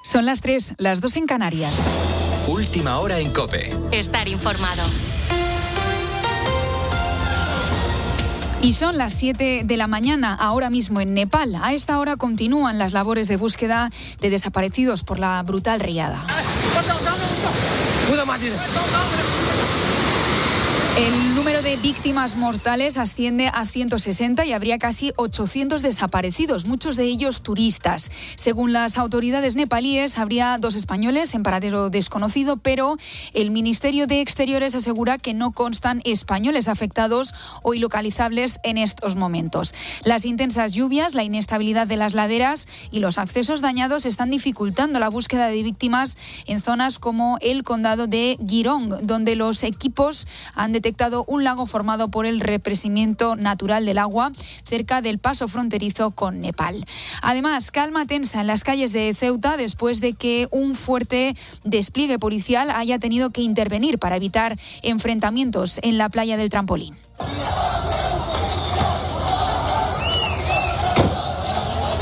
Son las 3, las 2 en Canarias. Última hora en COPE. Estar informado. Y son las 7 de la mañana, ahora mismo en Nepal. A esta hora continúan las labores de búsqueda de desaparecidos por la brutal riada. El número de víctimas mortales asciende a 160 y habría casi 800 desaparecidos, muchos de ellos turistas. Según las autoridades nepalíes, habría 2 españoles en paradero desconocido, pero el Ministerio de Exteriores asegura que no constan españoles afectados o ilocalizables en estos momentos. Las intensas lluvias, la inestabilidad de las laderas y los accesos dañados están dificultando la búsqueda de víctimas en zonas como el condado de Girong, donde los equipos han detectado un lago formado por el represamiento natural del agua cerca del paso fronterizo con Nepal. Además, calma tensa en las calles de Ceuta después de que un fuerte despliegue policial haya tenido que intervenir para evitar enfrentamientos en la playa del Trampolín.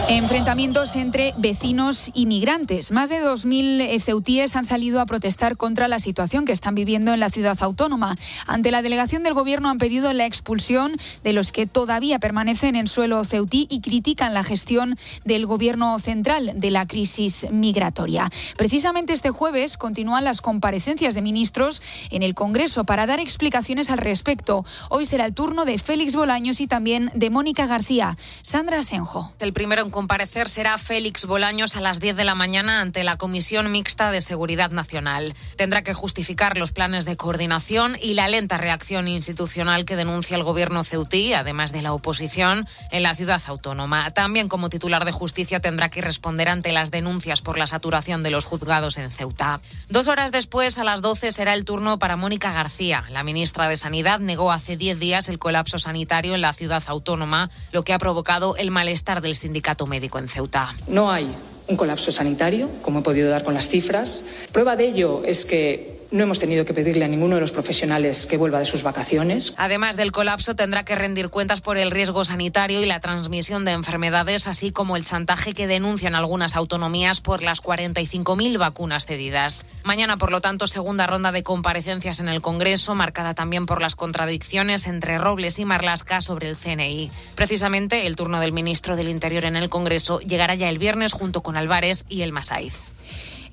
Enfrentamientos entre vecinos y migrantes. Más de 2.000 ceutíes han salido a protestar contra la situación que están viviendo en la ciudad autónoma. Ante la delegación del gobierno han pedido la expulsión de los que todavía permanecen en suelo ceutí y critican la gestión del gobierno central de la crisis migratoria. Precisamente este jueves continúan las comparecencias de ministros en el Congreso para dar explicaciones al respecto. Hoy será el turno de Félix Bolaños y también de Mónica García. Sandra Asenjo. El primero en comparecer será Félix Bolaños a las 10 de la mañana ante la Comisión Mixta de Seguridad Nacional. Tendrá que justificar los planes de coordinación y la lenta reacción institucional que denuncia el gobierno ceutí, además de la oposición, en la ciudad autónoma. También como titular de Justicia tendrá que responder ante las denuncias por la saturación de los juzgados en Ceuta. 2 horas después, a las 12, será el turno para Mónica García. La ministra de Sanidad negó hace 10 días el colapso sanitario en la ciudad autónoma, lo que ha provocado el malestar del sindicato médico en Ceuta. No hay un colapso sanitario, como he podido dar con las cifras. Prueba de ello es que no hemos tenido que pedirle a ninguno de los profesionales que vuelva de sus vacaciones. Además del colapso, tendrá que rendir cuentas por el riesgo sanitario y la transmisión de enfermedades, así como el chantaje que denuncian algunas autonomías por las 45.000 vacunas cedidas. Mañana, por lo tanto, segunda ronda de comparecencias en el Congreso, marcada también por las contradicciones entre Robles y Marlaska sobre el CNI. Precisamente, el turno del ministro del Interior en el Congreso llegará ya el viernes junto con Álvarez y el Masaiz.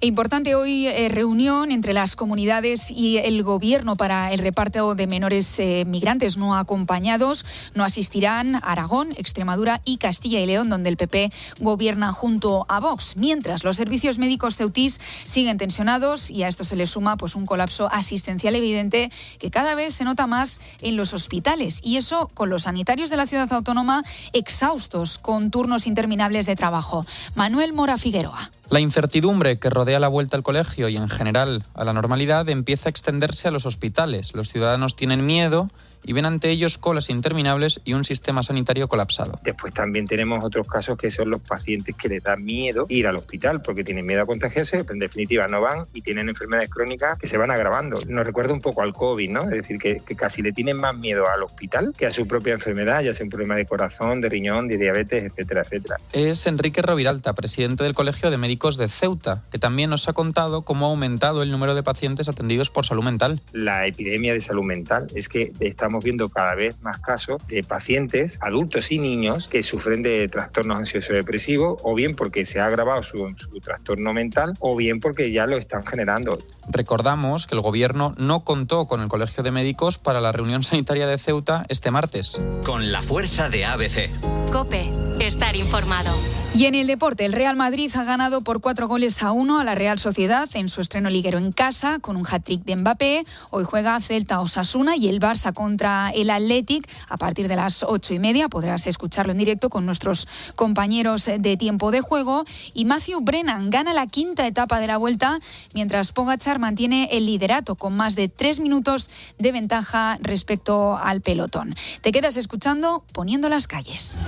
Importante hoy reunión entre las comunidades y el gobierno para el reparto de menores migrantes no acompañados. No asistirán Aragón, Extremadura y Castilla y León, donde el PP gobierna junto a Vox. Mientras, los servicios médicos ceutís siguen tensionados y a esto se le suma un colapso asistencial evidente que cada vez se nota más en los hospitales. Y eso con los sanitarios de la ciudad autónoma exhaustos, con turnos interminables de trabajo. Manuel Mora Figueroa. La incertidumbre que rodea la vuelta al colegio y en general a la normalidad empieza a extenderse a los hospitales. Los ciudadanos tienen miedo y ven ante ellos colas interminables y un sistema sanitario colapsado. Después también tenemos otros casos que son los pacientes que les da miedo ir al hospital porque tienen miedo a contagiarse, pero en definitiva no van y tienen enfermedades crónicas que se van agravando. Nos recuerda un poco al COVID, ¿no? Es decir, que casi le tienen más miedo al hospital que a su propia enfermedad, ya sea un problema de corazón, de riñón, de diabetes, etcétera, etcétera. Es Enrique Roviralta, presidente del Colegio de Médicos de Ceuta, que también nos ha contado cómo ha aumentado el número de pacientes atendidos por salud mental. La epidemia de salud mental es que estamos viendo cada vez más casos de pacientes, adultos y niños, que sufren de trastornos ansioso-depresivos, o bien porque se ha agravado su trastorno mental, o bien porque ya lo están generando. Recordamos que el gobierno no contó con el Colegio de Médicos para la reunión sanitaria de Ceuta este martes. Con la fuerza de ABC. COPE. Estar informado. Y en el deporte, el Real Madrid ha ganado por 4-1 a la Real Sociedad en su estreno liguero en casa, con un hat-trick de Mbappé. Hoy juega Celta-Osasuna y el Barça contra el Athletic a partir de las 8:30. Podrás escucharlo en directo con nuestros compañeros de Tiempo de Juego. Y Matthew Brennan gana la 5ª etapa de la Vuelta, mientras Pogačar mantiene el liderato con más de 3 minutos de ventaja respecto al pelotón. Te quedas escuchando Poniendo las calles.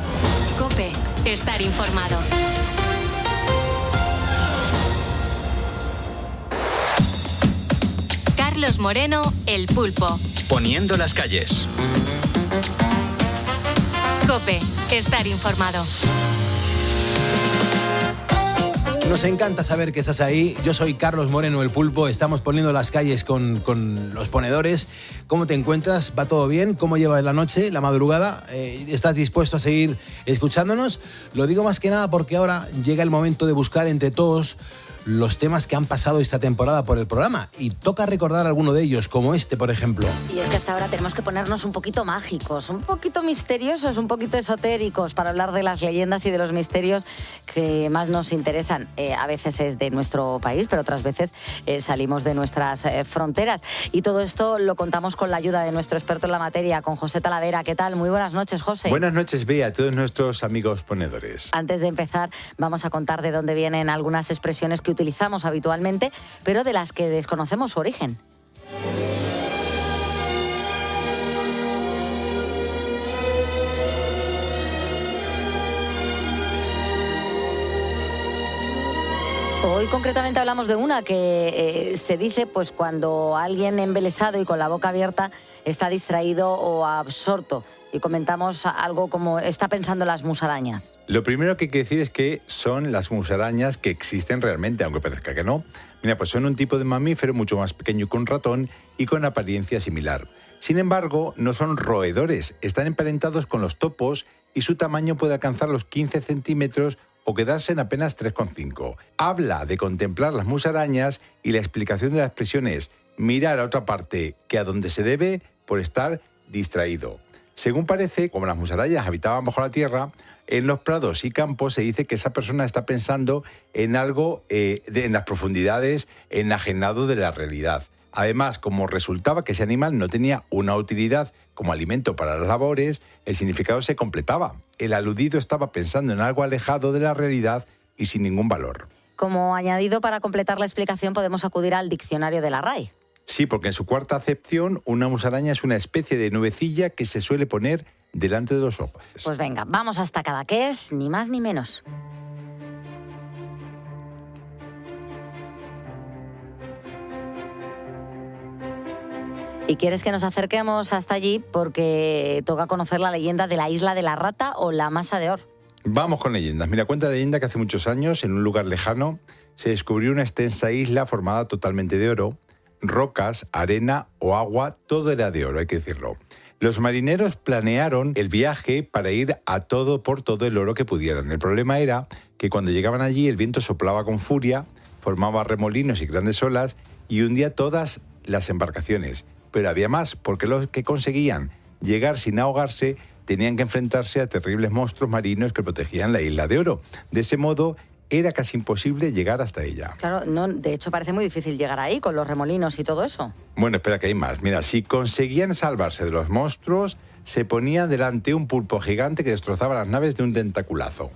COPE. Estar informado. Carlos Moreno, El Pulpo. Poniendo las calles. COPE. Estar informado. Nos encanta saber que estás ahí. Yo soy Carlos Moreno, el Pulpo. Estamos poniendo las calles con los ponedores. ¿Cómo te encuentras? ¿Va todo bien? ¿Cómo llevas la noche, la madrugada? ¿Estás dispuesto a seguir escuchándonos? Lo digo más que nada porque ahora llega el momento de buscar entre todos los temas que han pasado esta temporada por el programa. Y toca recordar alguno de ellos, como este, por ejemplo. Y es que hasta ahora tenemos que ponernos un poquito mágicos, un poquito misteriosos, un poquito esotéricos para hablar de las leyendas y de los misterios que más nos interesan. A veces es de nuestro país, pero otras veces salimos de nuestras fronteras. Y todo esto lo contamos con la ayuda de nuestro experto en la materia, con José Talavera. ¿Qué tal? Muy buenas noches, José. Buenas noches, Bea, a todos nuestros amigos ponedores. Antes de empezar, vamos a contar de dónde vienen algunas expresiones que utilizamos habitualmente, pero de las que desconocemos su origen. Hoy concretamente hablamos de una que se dice pues cuando alguien embelesado y con la boca abierta está distraído o absorto. Y comentamos algo como está pensando en las musarañas. Lo primero que hay que decir es que son las musarañas que existen realmente, aunque parezca que no. Mira, pues son un tipo de mamífero mucho más pequeño que un ratón y con apariencia similar. Sin embargo, no son roedores, están emparentados con los topos y su tamaño puede alcanzar los 15 centímetros o quedarse en apenas 3,5. Habla de contemplar las musarañas y la explicación de la expresión es mirar a otra parte que a donde se debe por estar distraído. Según parece, como las musarañas habitaban bajo la tierra, en los prados y campos se dice que esa persona está pensando en algo en las profundidades, enajenado de la realidad. Además, como resultaba que ese animal no tenía una utilidad como alimento para las labores, el significado se completaba. El aludido estaba pensando en algo alejado de la realidad y sin ningún valor. Como añadido para completar la explicación podemos acudir al diccionario de la RAE. Sí, porque en su cuarta acepción, una musaraña es una especie de nubecilla que se suele poner delante de los ojos. Pues venga, vamos hasta Cadaqués, ni más ni menos. ¿Y quieres que nos acerquemos hasta allí? Porque toca conocer la leyenda de la isla de la rata o la masa de oro. Vamos con leyendas. Mira, cuenta la leyenda que hace muchos años, en un lugar lejano, se descubrió una extensa isla formada totalmente de oro. Rocas, arena o agua, todo era de oro, hay que decirlo. Los marineros planearon el viaje para ir a todo por todo el oro que pudieran. El problema era que cuando llegaban allí el viento soplaba con furia, formaba remolinos y grandes olas y hundía todas las embarcaciones. Pero había más, porque los que conseguían llegar sin ahogarse tenían que enfrentarse a terribles monstruos marinos que protegían la isla de oro. De ese modo, era casi imposible llegar hasta ella. Claro, no, de hecho parece muy difícil llegar ahí con los remolinos y todo eso. Bueno, espera que hay más. Mira, si conseguían salvarse de los monstruos, se ponía delante un pulpo gigante que destrozaba las naves de un tentaculazo.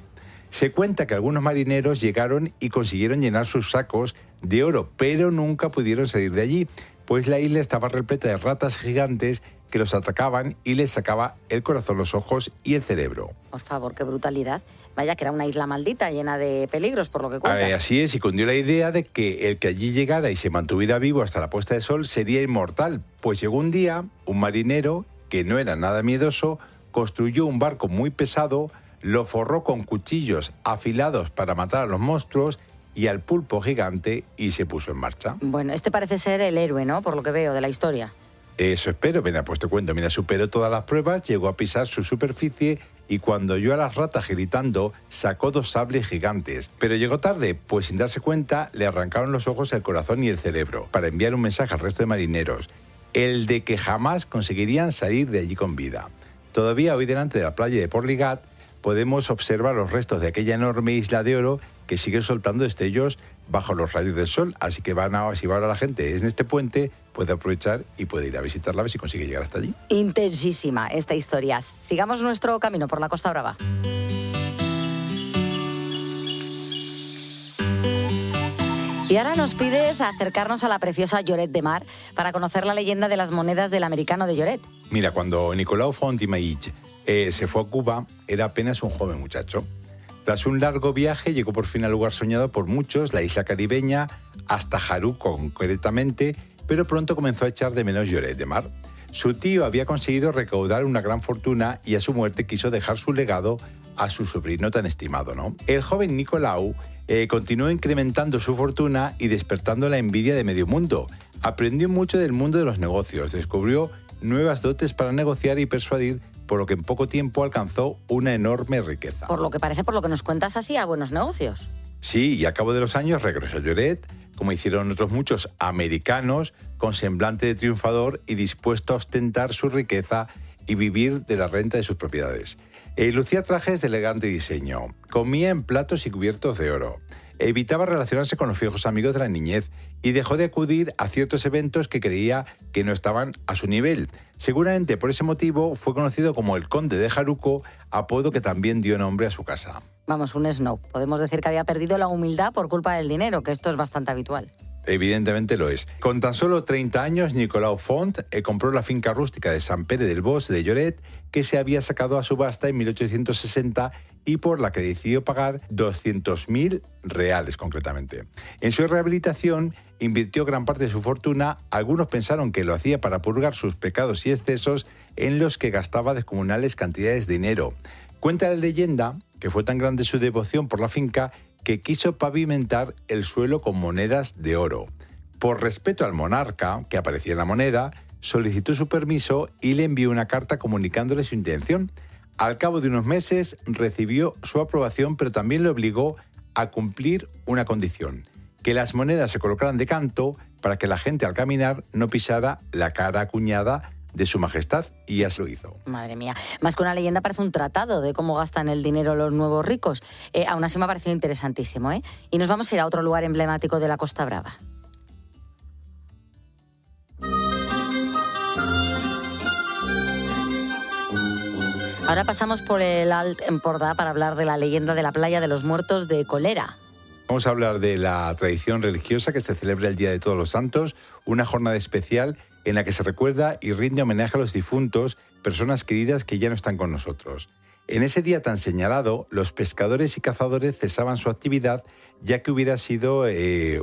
Se cuenta que algunos marineros llegaron y consiguieron llenar sus sacos de oro, pero nunca pudieron salir de allí, pues la isla estaba repleta de ratas gigantes que los atacaban y les sacaba el corazón, los ojos y el cerebro. Por favor, qué brutalidad. Vaya que era una isla maldita, llena de peligros, por lo que cuentas. Así es, y cundió la idea de que el que allí llegara y se mantuviera vivo hasta la puesta de sol sería inmortal. Pues llegó un día, un marinero, que no era nada miedoso, construyó un barco muy pesado, lo forró con cuchillos afilados para matar a los monstruos y al pulpo gigante y se puso en marcha. Bueno, este parece ser el héroe, ¿no? Por lo que veo de la historia. Eso espero. Mira, pues te cuento. Mira, superó todas las pruebas, llegó a pisar su superficie y cuando oyó a las ratas gritando, sacó 2 sables gigantes. Pero llegó tarde, pues sin darse cuenta, le arrancaron los ojos, el corazón y el cerebro para enviar un mensaje al resto de marineros, el de que jamás conseguirían salir de allí con vida. Todavía hoy delante de la playa de Portligat podemos observar los restos de aquella enorme isla de oro que sigue soltando destellos bajo los rayos del sol. Así que si va ahora la gente en este puente, puede aprovechar y puede ir a visitarla a ver si consigue llegar hasta allí. Intensísima esta historia. Sigamos nuestro camino por la Costa Brava. Y ahora nos pides acercarnos a la preciosa Lloret de Mar para conocer la leyenda de las monedas del americano de Lloret. Mira, cuando Nicolau Font-Image se fue a Cuba, era apenas un joven muchacho. Tras un largo viaje, llegó por fin al lugar soñado por muchos, la isla caribeña, hasta Jarú concretamente, pero pronto comenzó a echar de menos Lloret de Mar. Su tío había conseguido recaudar una gran fortuna y a su muerte quiso dejar su legado a su sobrino tan estimado, ¿no? El joven Nicolau continuó incrementando su fortuna y despertando la envidia de medio mundo. Aprendió mucho del mundo de los negocios, descubrió nuevas dotes para negociar y persuadir, por lo que en poco tiempo alcanzó una enorme riqueza. Por lo que parece, por lo que nos cuentas, hacía buenos negocios. Sí, y a cabo de los años regresó a Lloret, como hicieron otros muchos americanos, con semblante de triunfador y dispuesto a ostentar su riqueza y vivir de la renta de sus propiedades. Lucía trajes de elegante diseño, comía en platos y cubiertos de oro, evitaba relacionarse con los viejos amigos de la niñez y dejó de acudir a ciertos eventos que creía que no estaban a su nivel. Seguramente por ese motivo fue conocido como el Conde de Jaruco, apodo que también dio nombre a su casa. Vamos, un snob. Podemos decir que había perdido la humildad por culpa del dinero, que esto es bastante habitual. Evidentemente lo es. Con tan solo 30 años, Nicolau Font compró la finca rústica de Sant Pere del Bosc de Lloret, que se había sacado a subasta en 1860 y por la que decidió pagar 200.000 reales concretamente. En su rehabilitación invirtió gran parte de su fortuna. Algunos pensaron que lo hacía para purgar sus pecados y excesos en los que gastaba descomunales cantidades de dinero. Cuenta la leyenda que fue tan grande su devoción por la finca que quiso pavimentar el suelo con monedas de oro. Por respeto al monarca, que aparecía en la moneda, solicitó su permiso y le envió una carta comunicándole su intención. Al cabo de unos meses recibió su aprobación, pero también le obligó a cumplir una condición: que las monedas se colocaran de canto para que la gente al caminar no pisara la cara acuñada de su majestad, y así lo hizo. Madre mía, más que una leyenda parece un tratado de cómo gastan el dinero los nuevos ricos. Aún así me ha parecido interesantísimo, ¿eh? Y nos vamos a ir a otro lugar emblemático de la Costa Brava. Ahora pasamos por el Alt Empordà para hablar de la leyenda de la playa de los muertos de Colera. Vamos a hablar de la tradición religiosa que se celebra el Día de Todos los Santos, una jornada especial en la que se recuerda y rinde homenaje a los difuntos, personas queridas que ya no están con nosotros. En ese día tan señalado, los pescadores y cazadores cesaban su actividad, ya que hubiera sido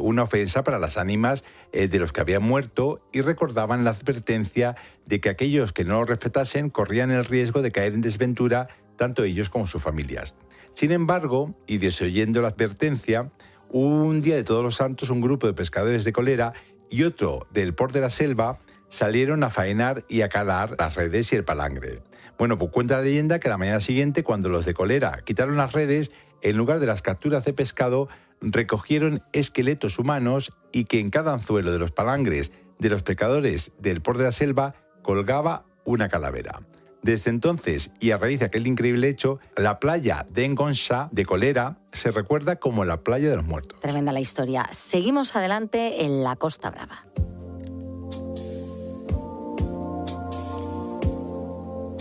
una ofensa para las ánimas de los que habían muerto, y recordaban la advertencia de que aquellos que no lo respetasen corrían el riesgo de caer en desventura, tanto ellos como sus familias. Sin embargo, y desoyendo la advertencia, un día de Todos los Santos, un grupo de pescadores de Colera y otro del Port de la Selva salieron a faenar y a calar las redes y el palangre. Bueno, pues cuenta la leyenda que a la mañana siguiente, cuando los de Colera quitaron las redes, en lugar de las capturas de pescado, recogieron esqueletos humanos y que en cada anzuelo de los palangres de los pescadores del Port de la Selva colgaba una calavera. Desde entonces, y a raíz de aquel increíble hecho, la playa de Engonxa, de Colera, se recuerda como la playa de los muertos. Tremenda la historia. Seguimos adelante en la Costa Brava.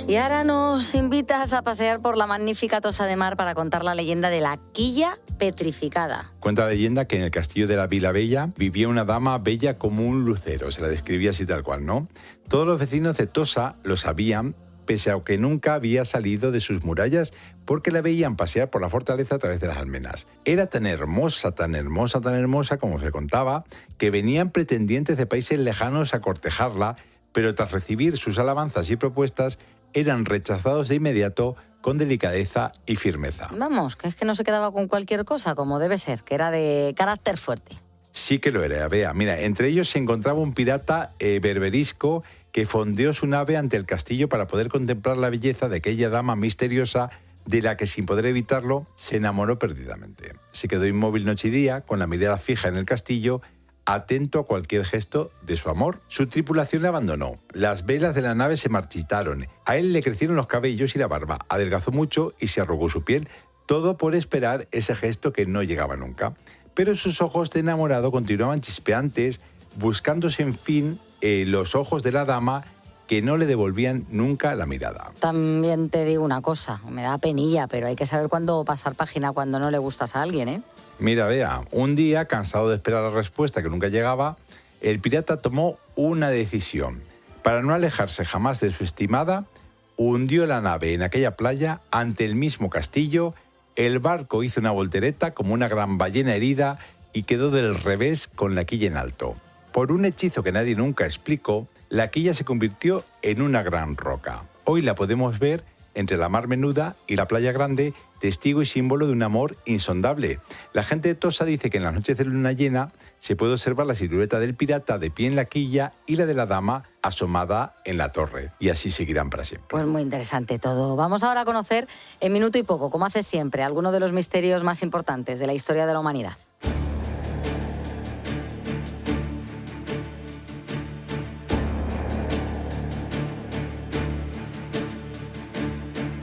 Y ahora nos invitas a pasear por la magnífica Tossa de Mar para contar la leyenda de la quilla petrificada. Cuenta la leyenda que en el castillo de la Vila Bella vivía una dama bella como un lucero, se la describía así tal cual, ¿no? Todos los vecinos de Tossa lo sabían, pese a que nunca había salido de sus murallas, porque la veían pasear por la fortaleza a través de las almenas. Era tan hermosa, tan hermosa, tan hermosa, como se contaba, que venían pretendientes de países lejanos a cortejarla, pero tras recibir sus alabanzas y propuestas, eran rechazados de inmediato con delicadeza y firmeza. Vamos, que es que no se quedaba con cualquier cosa, como debe ser, que era de carácter fuerte. Sí que lo era, Bea. Mira, entre ellos se encontraba un pirata berberisco que fondeó su nave ante el castillo para poder contemplar la belleza de aquella dama misteriosa de la que, sin poder evitarlo, se enamoró perdidamente. Se quedó inmóvil noche y día, con la mirada fija en el castillo, atento a cualquier gesto de su amor. Su tripulación le abandonó. Las velas de la nave se marchitaron. A él le crecieron los cabellos y la barba. Adelgazó mucho y se arrugó su piel. Todo por esperar ese gesto que no llegaba nunca. Pero sus ojos de enamorado continuaban chispeantes, buscándose, en fin, los ojos de la dama, que no le devolvían nunca la mirada. También te digo una cosa, me da penilla, pero hay que saber cuándo pasar página cuando no le gustas a alguien, ¿eh? Mira, Bea, un día, cansado de esperar la respuesta que nunca llegaba, el pirata tomó una decisión. Para no alejarse jamás de su estimada, hundió la nave en aquella playa ante el mismo castillo. El barco hizo una voltereta como una gran ballena herida y quedó del revés con la quilla en alto. Por un hechizo que nadie nunca explicó, la quilla se convirtió en una gran roca. Hoy la podemos ver entre la Mar Menuda y la Playa Grande, testigo y símbolo de un amor insondable. La gente de Tossa dice que en las noches de luna llena se puede observar la silueta del pirata de pie en la quilla y la de la dama asomada en la torre. Y así seguirán para siempre. Pues muy interesante todo. Vamos ahora a conocer en minuto y poco, como hace siempre, algunos de los misterios más importantes de la historia de la humanidad.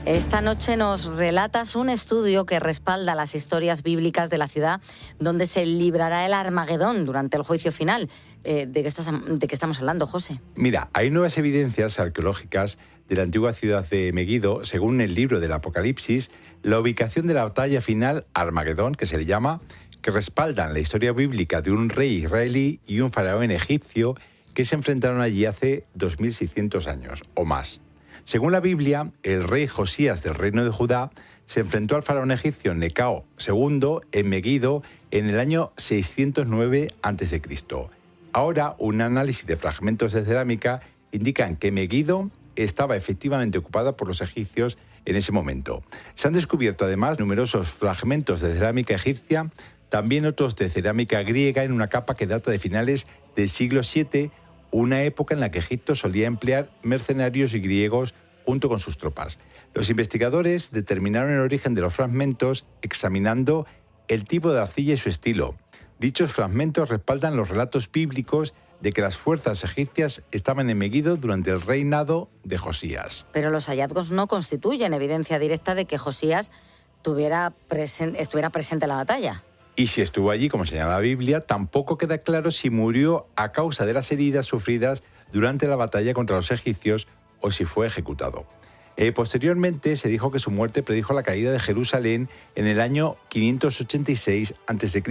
Esta noche nos relatas un estudio que respalda las historias bíblicas de la ciudad donde se librará el Armagedón durante el juicio final. ¿De qué estamos hablando, José? Mira, hay nuevas evidencias arqueológicas de la antigua ciudad de Meguido. Según el libro del Apocalipsis, la ubicación de la batalla final, Armagedón, que se le llama, que respaldan la historia bíblica de un rey israelí y un faraón egipcio que se enfrentaron allí hace 2600 años o más. Según la Biblia, el rey Josías del reino de Judá se enfrentó al faraón egipcio Necao II en Meguido en el año 609 a.C. Ahora, un análisis de fragmentos de cerámica indican que Meguido estaba efectivamente ocupada por los egipcios en ese momento. Se han descubierto además numerosos fragmentos de cerámica egipcia, también otros de cerámica griega en una capa que data de finales del siglo VII, una época en la que Egipto solía emplear mercenarios y griegos junto con sus tropas. Los investigadores determinaron el origen de los fragmentos examinando el tipo de arcilla y su estilo. Dichos fragmentos respaldan los relatos bíblicos de que las fuerzas egipcias estaban en Meguido durante el reinado de Josías. Pero los hallazgos no constituyen evidencia directa de que Josías estuviera presente en la batalla. Y si estuvo allí, como señala la Biblia, tampoco queda claro si murió a causa de las heridas sufridas durante la batalla contra los egipcios o si fue ejecutado. Posteriormente se dijo que su muerte predijo la caída de Jerusalén en el año 586 a.C.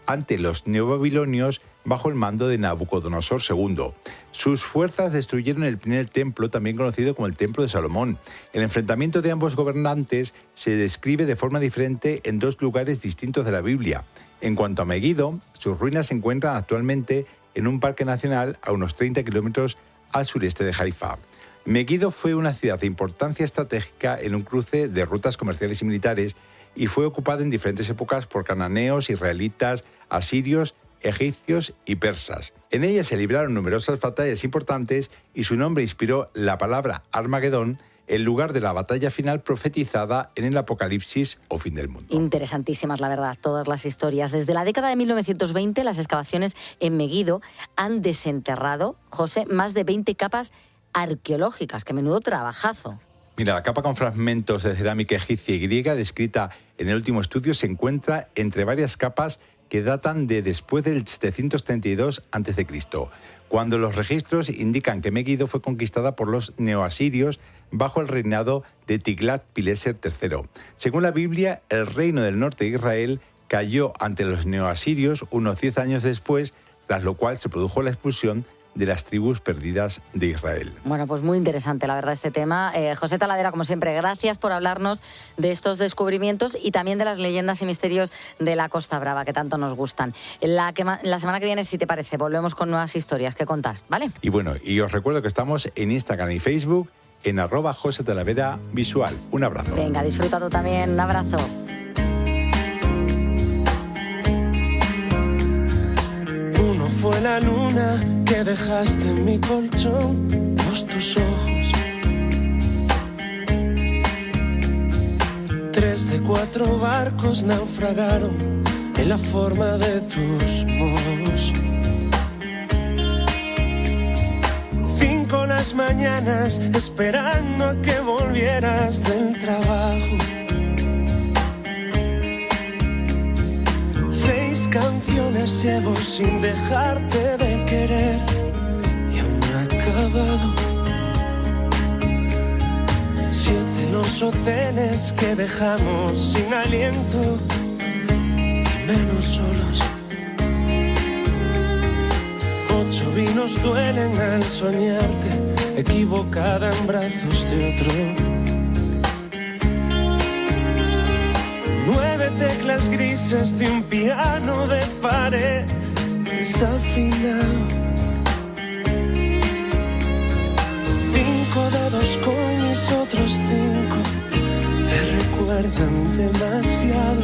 ante los neobabilonios bajo el mando de Nabucodonosor II. Sus fuerzas destruyeron el primer templo, también conocido como el Templo de Salomón. El enfrentamiento de ambos gobernantes se describe de forma diferente en dos lugares distintos de la Biblia. En cuanto a Meguido, sus ruinas se encuentran actualmente en un parque nacional a unos 30 kilómetros al sureste de Haifa. Meguido fue una ciudad de importancia estratégica en un cruce de rutas comerciales y militares y fue ocupada en diferentes épocas por cananeos, israelitas, asirios, egipcios y persas. En ella se libraron numerosas batallas importantes y su nombre inspiró la palabra Armagedón, el lugar de la batalla final profetizada en el Apocalipsis o fin del mundo. Interesantísimas, la verdad, todas las historias. Desde la década de 1920, las excavaciones en Meguido han desenterrado, José, más de 20 capas arqueológicas. ¡Qué menudo trabajazo! Mira, la capa con fragmentos de cerámica egipcia y griega descrita en el último estudio se encuentra entre varias capas que datan de después del 732 a.C., cuando los registros indican que Meguido fue conquistada por los neoasirios bajo el reinado de Tiglat-Pileser III. Según la Biblia, el reino del norte de Israel cayó ante los neoasirios unos 10 años después, tras lo cual se produjo la expulsión de las tribus perdidas de Israel. Bueno, pues muy interesante, la verdad, este tema. José Talavera, como siempre, gracias por hablarnos de estos descubrimientos y también de las leyendas y misterios de la Costa Brava, que tanto nos gustan. La semana que viene, si te parece, volvemos con nuevas historias que contar, ¿vale? Y bueno, y os recuerdo que estamos en Instagram y Facebook en @JoseTalaveraVisual. Un abrazo. Venga, disfruta tú también. Un abrazo. Fue la luna que dejaste en mi colchón, tus ojos. 3 de 4 barcos naufragaron en la forma de tus modos. 5 las mañanas esperando a que volvieras del trabajo. 6 canciones llevo sin dejarte de querer y aún no he acabado. 7 los hoteles que dejamos sin aliento y menos solos. 8 vinos duelen al soñarte, equivocada en brazos de otro. 9 teclas grises de un piano de pared desafinado. 5 dedos con mis otros 5 faltan demasiado.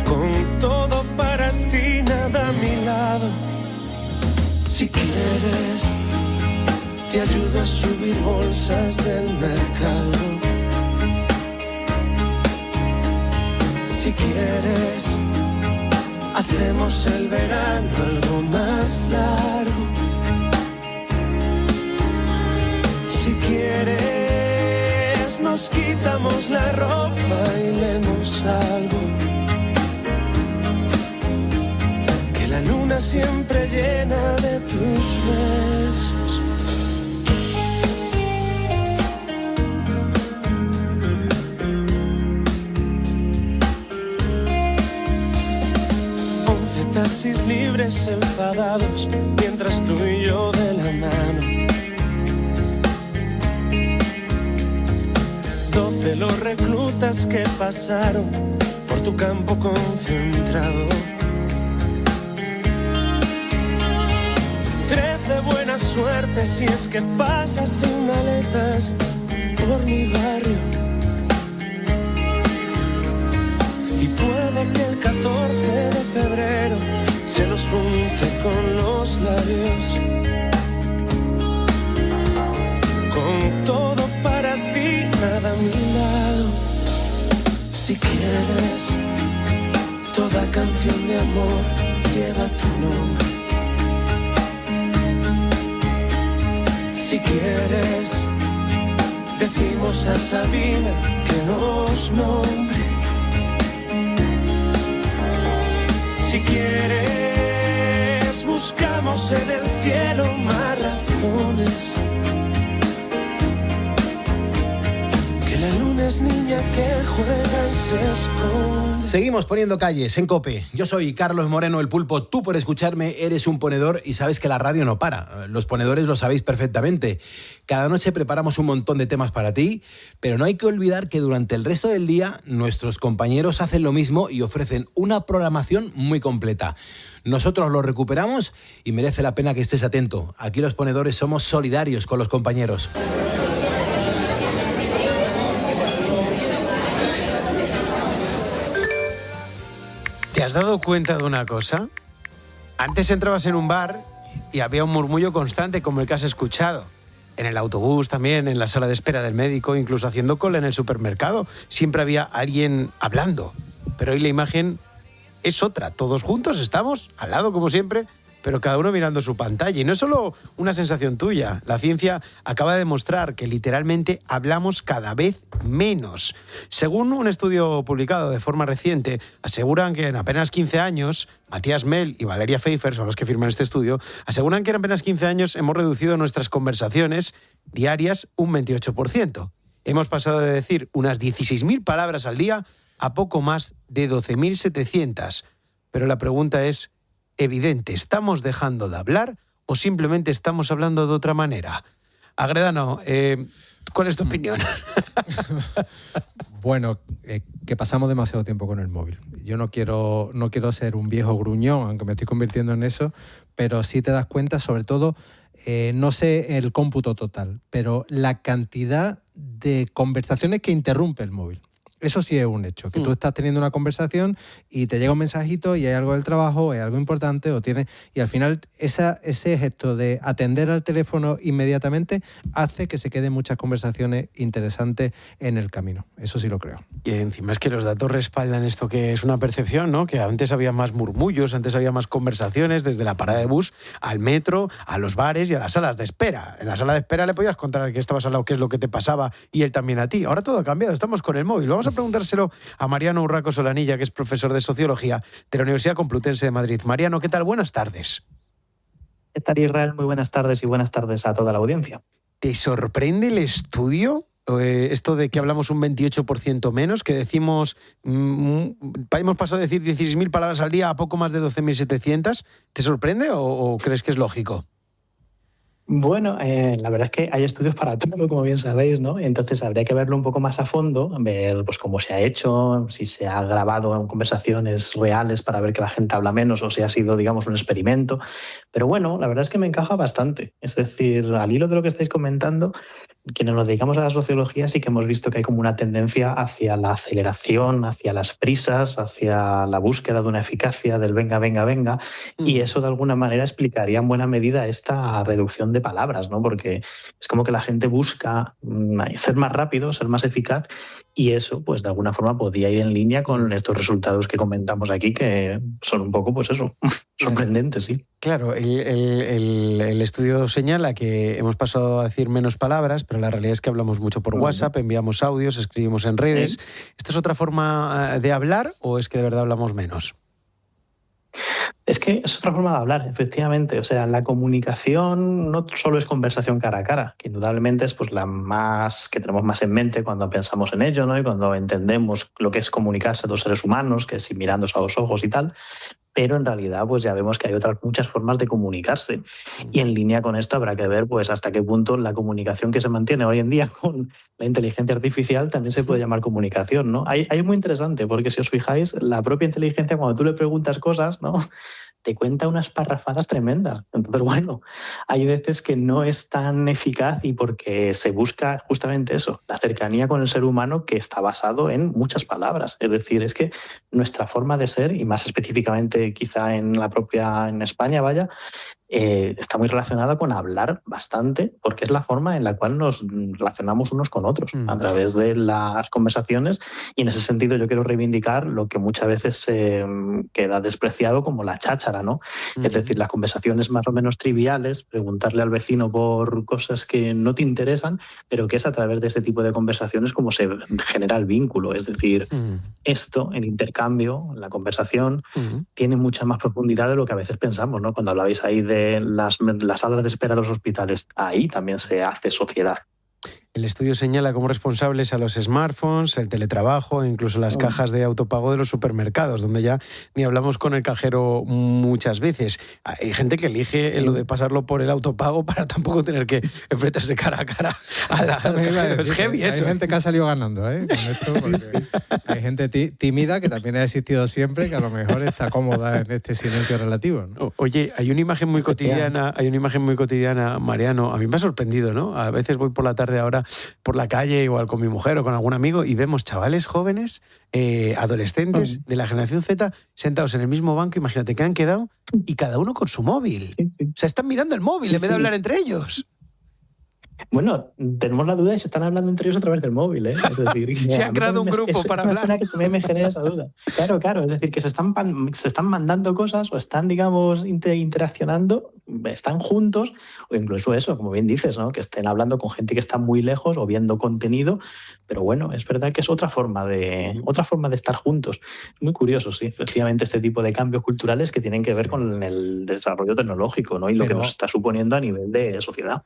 Con todo para ti, nada a mi lado. Si quieres, te ayudo a subir bolsas del mercado. Si quieres, hacemos el verano algo más largo. Si quieres, nos quitamos la ropa y leemos algo. Que la luna siempre llena de tus besos. Taxis libres enfadados, mientras tú y yo de la mano. 12 los reclutas que pasaron por tu campo concentrado. 13 buena suerte si es que pasas sin maletas por mi barrio. Y puede que el 14 de febrero se nos junte con los labios. Con todo para ti, nada a mi lado. Si quieres, toda canción de amor lleva tu nombre. Si quieres, decimos a Sabina que nos nombre. Si quieres, buscamos en el cielo más razones. Que la luna es niña que juega y se esconde. Seguimos poniendo calles en COPE. Yo soy Carlos Moreno, el Pulpo. Tú, por escucharme, eres un ponedor y sabes que la radio no para. Los ponedores lo sabéis perfectamente. Cada noche preparamos un montón de temas para ti, pero no hay que olvidar que durante el resto del día nuestros compañeros hacen lo mismo y ofrecen una programación muy completa. Nosotros lo recuperamos y merece la pena que estés atento. Aquí los ponedores somos solidarios con los compañeros. ¿Te has dado cuenta de una cosa? Antes entrabas en un bar y había un murmullo constante como el que has escuchado. En el autobús también, en la sala de espera del médico, incluso haciendo cola en el supermercado. Siempre había alguien hablando. Pero hoy la imagen es otra. Todos juntos estamos, al lado como siempre, pero cada uno mirando su pantalla. Y no es solo una sensación tuya. La ciencia acaba de demostrar que literalmente hablamos cada vez menos. Según un estudio publicado de forma reciente, aseguran que en apenas 15 años, Matías Mel y Valeria Pfeiffer son los que firman este estudio, aseguran que en apenas 15 años hemos reducido nuestras conversaciones diarias un 28%. Hemos pasado de decir unas 16.000 palabras al día a poco más de 12.700. Pero la pregunta es evidente, ¿estamos dejando de hablar o simplemente estamos hablando de otra manera? Agredano, ¿cuál es tu opinión? Bueno, que pasamos demasiado tiempo con el móvil. Yo no quiero ser un viejo gruñón, aunque me estoy convirtiendo en eso, pero sí te das cuenta, sobre todo, no sé el cómputo total, pero la cantidad de conversaciones que interrumpe el móvil. Eso sí es un hecho, que tú estás teniendo una conversación y te llega un mensajito y hay algo del trabajo, hay algo importante, y al final ese gesto de atender al teléfono inmediatamente hace que se queden muchas conversaciones interesantes en el camino. Eso sí lo creo. Y encima es que los datos respaldan esto que es una percepción, ¿no? Que antes había más murmullos, antes había más conversaciones, desde la parada de bus al metro, a los bares y a las salas de espera. En la sala de espera le podías contar al que estabas al lado qué es lo que te pasaba y él también a ti. Ahora todo ha cambiado, estamos con el móvil. Vamos a preguntárselo a Mariano Urraco Solanilla, que es profesor de Sociología de la Universidad Complutense de Madrid. Mariano, ¿qué tal? Buenas tardes. ¿Qué tal, Israel? Muy buenas tardes y buenas tardes a toda la audiencia. ¿Te sorprende el estudio? Esto de que hablamos un 28% menos, que decimos, hemos pasado de decir 16.000 palabras al día a poco más de 12.700. ¿Te sorprende o crees que es lógico? Bueno, la verdad es que hay estudios para todo, como bien sabéis, ¿no? Entonces habría que verlo un poco más a fondo, ver pues cómo se ha hecho, si se ha grabado en conversaciones reales para ver que la gente habla menos o si ha sido, digamos, un experimento. Pero bueno, la verdad es que me encaja bastante. Es decir, al hilo de lo que estáis comentando, quienes nos dedicamos a la sociología sí que hemos visto que hay como una tendencia hacia la aceleración, hacia las prisas, hacia la búsqueda de una eficacia, del venga, venga, venga, y eso de alguna manera explicaría en buena medida esta reducción de palabras, ¿no? Porque es como que la gente busca ser más rápido, ser más eficaz, y eso, pues de alguna forma podría ir en línea con estos resultados que comentamos aquí, que son un poco, pues eso, sorprendentes, sí. Claro, el estudio señala que hemos pasado a decir menos palabras, pero la realidad es que hablamos mucho por WhatsApp, enviamos audios, escribimos en redes. ¿Sí? ¿Esto es otra forma de hablar o es que de verdad hablamos menos? Es que es otra forma de hablar, efectivamente. O sea, la comunicación no solo es conversación cara a cara, que indudablemente es pues la más que tenemos más en mente cuando pensamos en ello, ¿no? Y cuando entendemos lo que es comunicarse a dos seres humanos, que es mirándose a los ojos y tal. Pero en realidad pues ya vemos que hay otras muchas formas de comunicarse. Y en línea con esto habrá que ver pues hasta qué punto la comunicación que se mantiene hoy en día con la inteligencia artificial también se puede llamar comunicación, ¿no? Hay muy interesante, porque si os fijáis, la propia inteligencia, cuando tú le preguntas cosas, ¿no?, te cuenta unas parrafadas tremendas. Entonces, bueno, hay veces que no es tan eficaz y porque se busca justamente eso, la cercanía con el ser humano, que está basado en muchas palabras. Es decir, es que nuestra forma de ser, y más específicamente quizá en España, está muy relacionada con hablar bastante, porque es la forma en la cual nos relacionamos unos con otros, a través de las conversaciones, y en ese sentido yo quiero reivindicar lo que muchas veces queda despreciado como la cháchara, ¿no? Es decir, las conversaciones más o menos triviales, preguntarle al vecino por cosas que no te interesan, pero que es a través de ese tipo de conversaciones como se genera el vínculo. Es decir, esto, el intercambio, la conversación, tiene mucha más profundidad de lo que a veces pensamos, ¿no? Cuando hablabais ahí de las salas de espera de los hospitales, ahí también se hace sociedad. El estudio señala como responsables a los smartphones, el teletrabajo e incluso las cajas de autopago de los supermercados, donde ya ni hablamos con el cajero muchas veces. Hay gente que elige lo de pasarlo por el autopago para tampoco tener que enfrentarse cara a cara a la cajero. Es heavy eso. Hay gente que ha salido ganando, con esto, porque hay gente tímida que también ha existido siempre, que a lo mejor está cómoda en este silencio relativo, ¿no? Oye, hay una imagen muy cotidiana, Mariano. A mí me ha sorprendido, ¿no? A veces voy por la tarde ahora por la calle, igual con mi mujer o con algún amigo, y vemos chavales jóvenes, adolescentes de la generación Z, sentados en el mismo banco, imagínate, que han quedado, y cada uno con su móvil. O sea, están mirando el móvil en vez de hablar entre ellos. Bueno, tenemos la duda de si están hablando entre ellos a través del móvil, ¿eh? Es decir, se han creado un grupo para hablar. Que también me genera esa duda. Claro, es decir, que se están mandando cosas o están, digamos, interaccionando, están juntos, o incluso eso, como bien dices, ¿no?, que estén hablando con gente que está muy lejos o viendo contenido, pero bueno, es verdad que es otra forma de estar juntos. Muy curioso, sí, efectivamente, este tipo de cambios culturales que tienen que ver con el desarrollo tecnológico, ¿no?, y lo que nos está suponiendo a nivel de sociedad.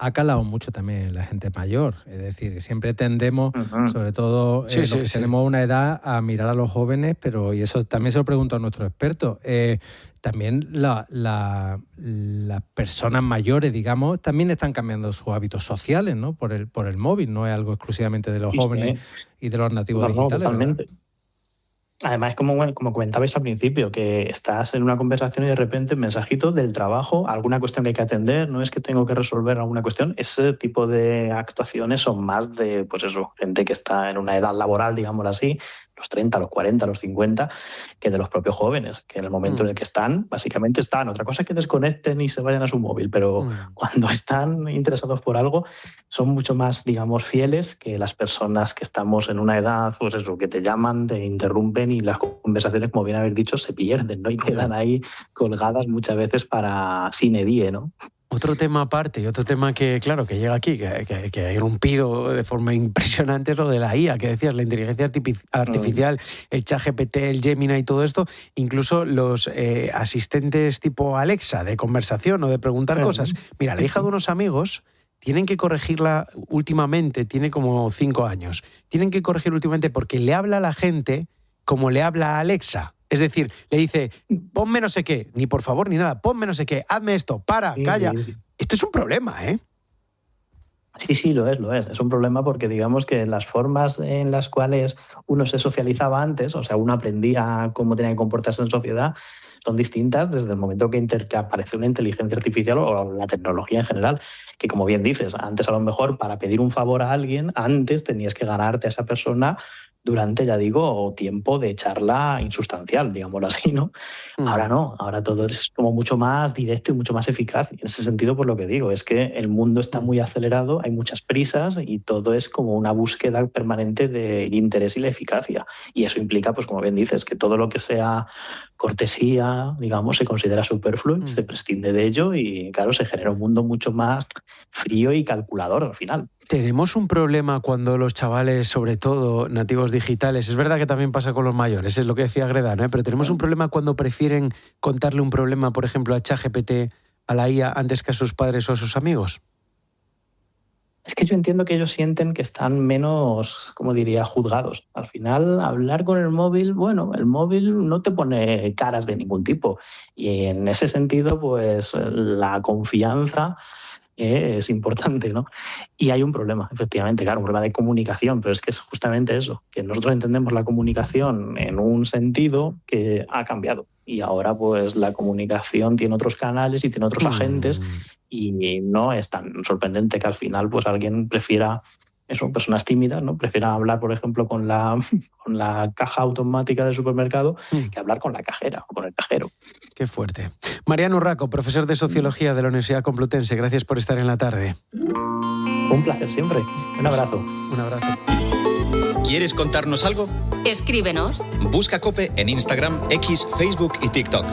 Ha calado mucho también la gente mayor, es decir, siempre tendemos, sobre todo tenemos una edad, a mirar a los jóvenes, pero y eso también se lo pregunto a nuestros expertos, también las personas mayores, digamos, también están cambiando sus hábitos sociales, ¿no?, por el móvil, no es algo exclusivamente de los jóvenes y de los nativos digitales. Totalmente. Además, como comentabais al principio, que estás en una conversación y de repente un mensajito del trabajo, alguna cuestión que hay que atender, no es que tengo que resolver alguna cuestión. Ese tipo de actuaciones son más de, pues eso, gente que está en una edad laboral, digámoslo así, los 30, los 40, los 50, que de los propios jóvenes, que en el momento en el que están, básicamente están. Otra cosa es que desconecten y se vayan a su móvil, pero cuando están interesados por algo, son mucho más, digamos, fieles que las personas que estamos en una edad, pues eso, que te llaman, te interrumpen y las conversaciones, como bien habéis dicho, se pierden, ¿no? Y quedan ahí colgadas muchas veces para sine die, ¿no? Otro tema aparte y otro tema que, claro, que llega aquí, que ha irrumpido de forma impresionante, es lo de la IA, que decías, la inteligencia artificial, el ChatGPT, el Gemini y todo esto, incluso los asistentes tipo Alexa de conversación o de preguntar cosas. Mira, la hija de unos amigos tienen que corregirla últimamente, tiene como 5 años, tienen que corregir últimamente porque le habla a la gente como le habla a Alexa. Es decir, le dice, ponme no sé qué, ni por favor ni nada, ponme no sé qué, hazme esto, calla. Sí. Esto es un problema, ¿eh? Sí, lo es. Es un problema porque digamos que las formas en las cuales uno se socializaba antes, o sea, uno aprendía cómo tenía que comportarse en sociedad, son distintas desde el momento que aparece una inteligencia artificial o la tecnología en general, que como bien dices, antes a lo mejor para pedir un favor a alguien, antes tenías que ganarte a esa persona durante, ya digo, tiempo de charla insustancial, digámoslo así, ¿no? Ahora no, ahora todo es como mucho más directo y mucho más eficaz. Y en ese sentido, pues lo que digo, es que el mundo está muy acelerado, hay muchas prisas y todo es como una búsqueda permanente del interés y la eficacia. Y eso implica, pues como bien dices, que todo lo que sea cortesía, digamos, se considera superfluo, se prescinde de ello y, claro, se genera un mundo mucho más frío y calculador al final. Tenemos un problema cuando los chavales, sobre todo nativos digitales, es verdad que también pasa con los mayores, es lo que decía Gredano, pero tenemos un problema cuando prefieren contarle un problema, por ejemplo, a ChatGPT, a la IA, antes que a sus padres o a sus amigos. Es que yo entiendo que ellos sienten que están menos, como diría, juzgados. Al final, hablar con el móvil, bueno, el móvil no te pone caras de ningún tipo. Y en ese sentido, pues la confianza es importante, ¿no? Y hay un problema, efectivamente, claro, un problema de comunicación, pero es que es justamente eso, que nosotros entendemos la comunicación en un sentido que ha cambiado. Y ahora, pues, la comunicación tiene otros canales y tiene otros agentes y no es tan sorprendente que al final, pues, alguien prefiera, eso, personas tímidas, ¿no? Prefieran hablar, por ejemplo, con la caja automática del supermercado que hablar con la cajera o con el cajero. Qué fuerte. Mariano Urraco, profesor de Sociología de la Universidad Complutense, gracias por estar en la tarde. Un placer siempre. Un abrazo. Un abrazo. ¿Quieres contarnos algo? Escríbenos. Busca COPE en Instagram, X, Facebook y TikTok.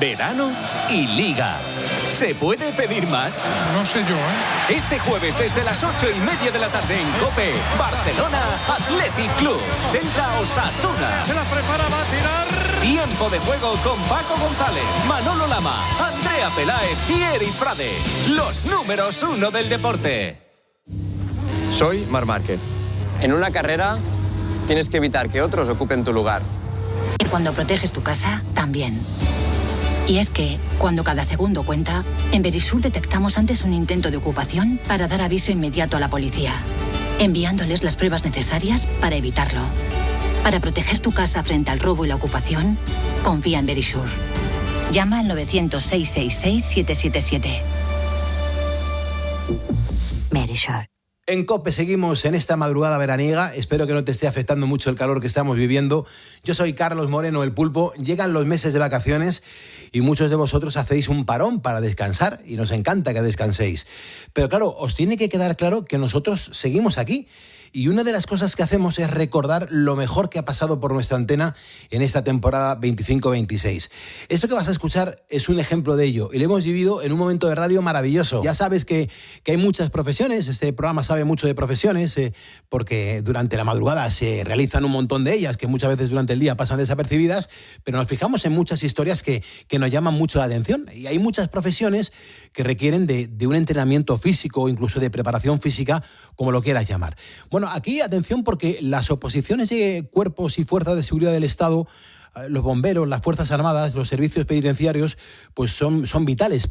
Verano y Liga. ¿Se puede pedir más? No sé yo, ¿eh? Este jueves desde las 8:30 de la tarde en COPE, Barcelona Athletic Club, Celta Osasuna. Se la prepara, va a tirar. Tiempo de juego con Paco González, Manolo Lama, Andrea Peláez y Eri Frade. Los números 1 del deporte. Soy Marc Márquez. En una carrera tienes que evitar que otros ocupen tu lugar. Y cuando proteges tu casa, también. Y es que, cuando cada segundo cuenta, en Verisur detectamos antes un intento de ocupación para dar aviso inmediato a la policía, enviándoles las pruebas necesarias para evitarlo. Para proteger tu casa frente al robo y la ocupación, confía en Verisur. Llama al 900-666-777. Verisur. En COPE seguimos en esta madrugada veraniega. Espero que no te esté afectando mucho el calor que estamos viviendo. Yo soy Carlos Moreno, el Pulpo. Llegan los meses de vacaciones y muchos de vosotros hacéis un parón para descansar y nos encanta que descanséis. Pero claro, os tiene que quedar claro que nosotros seguimos aquí. Y una de las cosas que hacemos es recordar lo mejor que ha pasado por nuestra antena en esta temporada 25-26. Esto que vas a escuchar es un ejemplo de ello y lo hemos vivido en un momento de radio maravilloso. Ya sabes que hay muchas profesiones, este programa sabe mucho de profesiones porque durante la madrugada se realizan un montón de ellas que muchas veces durante el día pasan desapercibidas, pero nos fijamos en muchas historias que nos llaman mucho la atención y hay muchas profesiones que requieren de un entrenamiento físico o incluso de preparación física, como lo quieras llamar. Bueno, aquí atención porque las oposiciones de cuerpos y fuerzas de seguridad del Estado, los bomberos, las Fuerzas Armadas, los servicios penitenciarios, pues son vitales